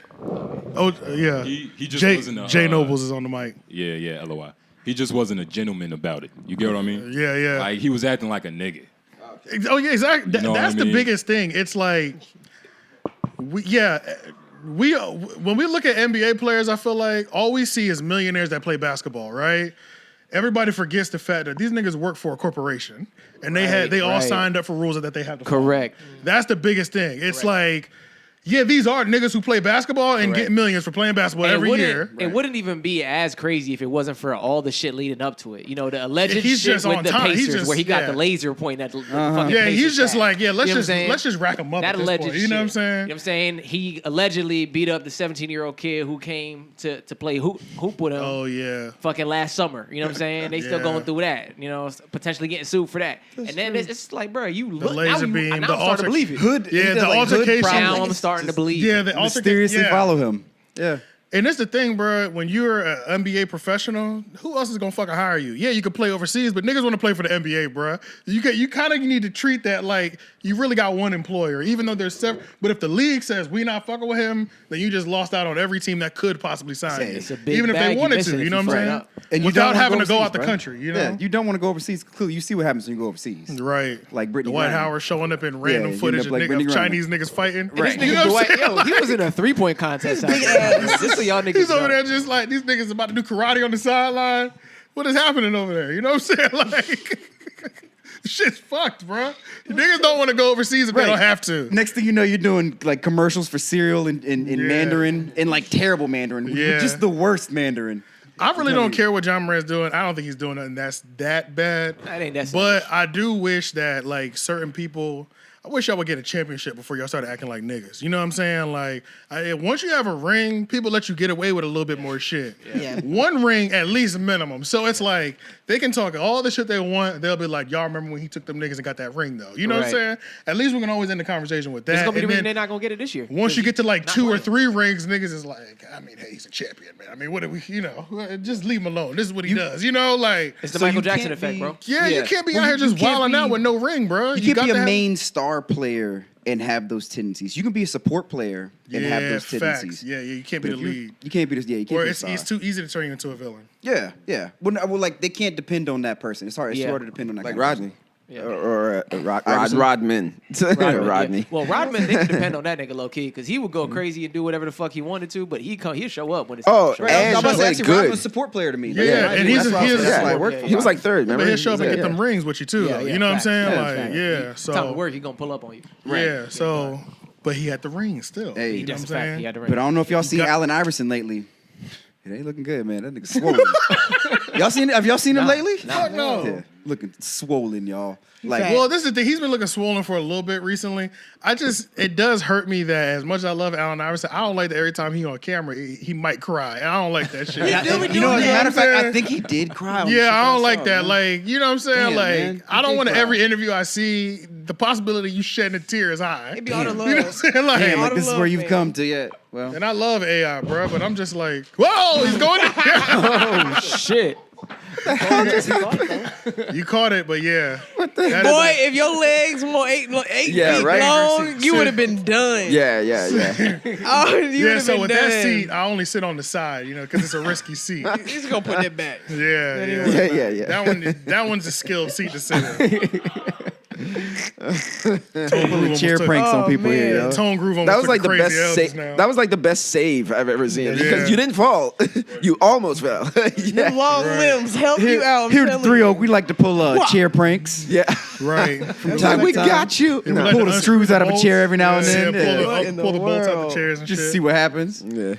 Oh, yeah. He just Jay, wasn't a, Jay Noblez is on the mic. Yeah, LOI. He just wasn't a gentleman about it. You get what I mean? Yeah, yeah. Like, he was acting like a nigga. Oh, yeah, exactly. You know what That's I the mean? biggest thing. It's like, when we look at NBA players, I feel like all we see is millionaires that play basketball, right? Everybody forgets the fact that these niggas work for a corporation, and they all right. signed up for rules that they have to follow. correct. That's the biggest thing. It's like, yeah, these are niggas who play basketball and get millions for playing basketball every year. It wouldn't even be as crazy if it wasn't for all the shit leading up to it. You know, the alleged He's shit just with on the time. He's Pacers just- where he got yeah. the laser pointing at the fucking Yeah, Pacers he's just stat. like, yeah, You know what I'm saying? let's just rack them up That at this alleged point. shit. You know what I'm You saying? know what I'm saying? He allegedly beat up the 17-year-old kid who came to play hoop with him. Oh yeah. Fucking last summer, you know what I'm saying? They still Yeah. going through that, you know, potentially getting sued for that. And then it's like, bro, you look laser now, beam, now the I'm starting to believe it. Hood. Yeah, he does, the like, hood altercation. problems. Now I'm starting to believe. Yeah, it. the Mysteriously yeah. follow him. Yeah. And that's the thing, bro. When you're an NBA professional, who else is gonna fucking hire you? Yeah, you could play overseas, but niggas want to play for the NBA, bro. You kind of need to treat that like you really got one employer, even though there's several. But if the league says we not fucking with him, then you just lost out on every team that could possibly sign you, It's a big even if bag they you wanted missing to. if You know you what I'm fuck saying? up. And you Without don't wanna having to go overseas, out the bro. country, you know? Yeah, you don't want to go overseas. Clearly, you see what happens when you go overseas. Right. Like Brittany Dwight Griner. Howard showing up in Yeah, random you footage end up like of, Brittany Griner. Chinese niggas fighting. Right. You know what I'm saying? Dwight, yo, he was in a 3-point contest. Out there. Just so y'all niggas He's over know. there just like, these niggas about to do karate on the sideline. What is happening over there? You know what I'm saying? Like, shit's fucked, bro. Niggas don't want to go overseas if they Right. don't have to. Next thing you know, you're doing like commercials for cereal in Mandarin, and like terrible Mandarin. Yeah. Just the worst Mandarin. I really don't care what John Morant's doing. I don't think he's doing nothing that's that bad. That ain't that But I do wish that like certain people, I wish y'all would get a championship before y'all started acting like niggas. You know what I'm saying? Like, once you have a ring, people let you get away with a little bit more shit. Yeah. One ring at least minimum. So it's like they can talk all the shit they want. They'll be like, y'all remember when he took them niggas and got that ring though? You know what I'm Right. saying? At least we can always end the conversation with that. It's gonna be the And reason then they're not gonna get it this year. once you get to like Not 2 or winning. 3 rings, niggas is like, I mean, hey, he's a champion, man. I mean, what do we, you know, just leave him alone. This is what he does. You know, like, It's the So Michael you Jackson can't effect, be- bro. yeah, you can't be Well, out here you just can't wilding out be- with no ring, bro. You can't got be to a have- main star player and have those tendencies. You can be a support player and have those facts. tendencies. Yeah, you can't be But the if lead. you can't be the you can't Or be the it's star. too easy to turn you into a villain. Yeah. Well, like they can't depend on that person. It's hard. It's Yeah. hard to depend on that. Like kind of person. Rodney. Yeah. Or Iverson? Rodman. Rodman, Rodney. yeah. Well, Rodman, they can depend on that nigga low key because he would go crazy and do whatever the fuck he wanted to, but he'll show up when it's Oh, time to show up. Right, I and was about to say, play actually, Rodman good. was a support player to me. Yeah, and he's that's why I a- was- he that's is- why I yeah, worked yeah, for He him. was like third, But remember? he'll show up and Yeah. get them rings with you too, Yeah, though. yeah, You know what I'm facts. saying? Yeah, Like, facts. yeah. So Time to work, he gonna pull up on you. Yeah, so but he had the ring still. Hey, you know That's what a I'm fact. saying? He had the ring. But I don't know if y'all seen got- Allen Iverson lately. It ain't looking good, man. That nigga swollen. Have y'all seen him lately? Fuck no. Yeah, looking swollen, y'all. Like, fat. Well, this is the thing. He's been looking swollen for a little bit recently. It does hurt me that as much as I love Allen Iverson, I don't like that every time he on camera, he might cry. I don't like that shit. Yeah, do we you know, do as a that? matter of fact, I saying? think he did cry. on the Yeah, shit I don't saw, like that. man. Like, you know what I'm saying? Damn, like, man. I don't He want did every cry. interview I see, the possibility you shedding a tear is high. It be all the You know what I'm love. saying? Like, Damn, all like the this is love, where you've man. come to yet. Well, and I love AI, bro, but I'm just like, whoa, he's going there. Oh shit! You caught it, but yeah. That is Boy, like- if your legs more 8 Yeah, feet right. long, you would have been done. Yeah. Oh, you would yeah, have so been with done. that seat, I only sit on the side, you know, because it's a risky seat. He's gonna put that back. Yeah. That one's a skilled seat to sit in. chair pranks on people man. here, yo. Tone Groove almost That was took like the crazy best L's save. now. That was like the best save I've ever seen Yeah. because you didn't fall. You almost fell. Them yeah. long Right. limbs help you out. I'm Here at telling 3 you. Oak, we like to pull chair pranks. Yeah. right. From time we to time. got you. We like Pull to the screws out of a bolts. chair every now and Yeah, then. pull Yeah. What in pull the the bolts out world? the chairs and Just shit. to see what happens. Yeah.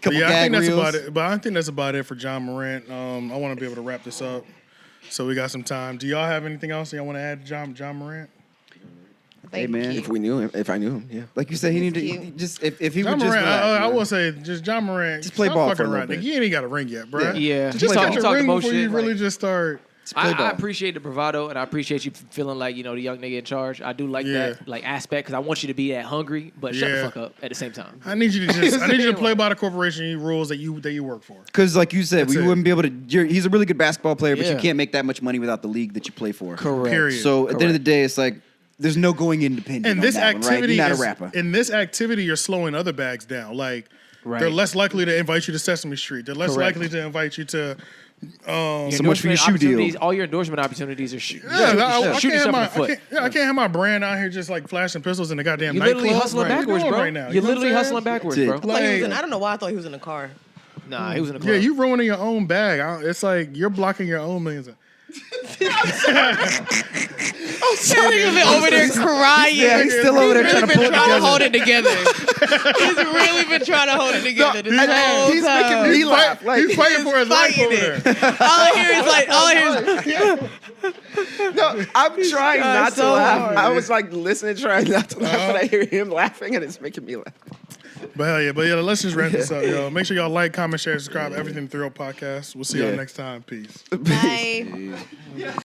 Couple Yeah, I gag think that's reels. about it. But I think that's about it for John Morant. I want to be able to wrap this up, so we got some time. Do y'all have anything else y'all want to add to John Morant? Hey, man. If we knew him, if I knew him, yeah. Like you said, he needed Thank to you. just if he John would just Morant, relax, I man. will say, just John Morant. Just play stop ball fucking for a little around. bit. Like, you ain't even got a ring yet, bro. Yeah. Yeah, Just talk- get your talk the ring most before you shit, really like- just start. play ball. I appreciate the bravado, and I appreciate you feeling like the young nigga in charge. I do like that aspect because I want you to be that hungry, but shut the fuck up at the same time. I need you to play by the corporation rules that you work for. Because, like you said, That's we it. wouldn't be able to. He's a really good basketball player, but you Yeah. can't make that much money without the league that you play for. Correct. Period. So at the end of the day, it's like there's no going independent. And on this that one, right? activity You're not is, a rapper. in this activity, you're slowing other bags down. Like they're less likely to invite you to Sesame Street. They're less Correct. likely to invite you to. Your So much for your shoe deal. opportunities- All your endorsement opportunities are I shoot can't have yourself in the foot. I can't have my brand out here just like flashing pistols in the goddamn You're nightclub. literally hustling What are you backwards, doing bro. right now? You're You know what literally I'm hustling saying? backwards, That's bro. it. I thought he was Like- in, I don't know why I thought he was in the car. Nah, he was in the club. Yeah, you ruining your own bag. It's like you're blocking your own millions. He's been over there crying. Yeah, he's still over there He's trying to really pull been it trying to together. hold it together. He's really been trying to hold it together. This whole He's time. making me laugh. Like, He's fighting for his life fighting over it. there. All I hear is no, I'm trying not to so laugh. hard. I was like listening, trying not to laugh, but I hear him laughing, and it's making me laugh. But yeah, let's just wrap this up, yo. Make sure y'all like, comment, share, subscribe, everything Thrill Podcast. We'll see y'all next time. Peace. Bye.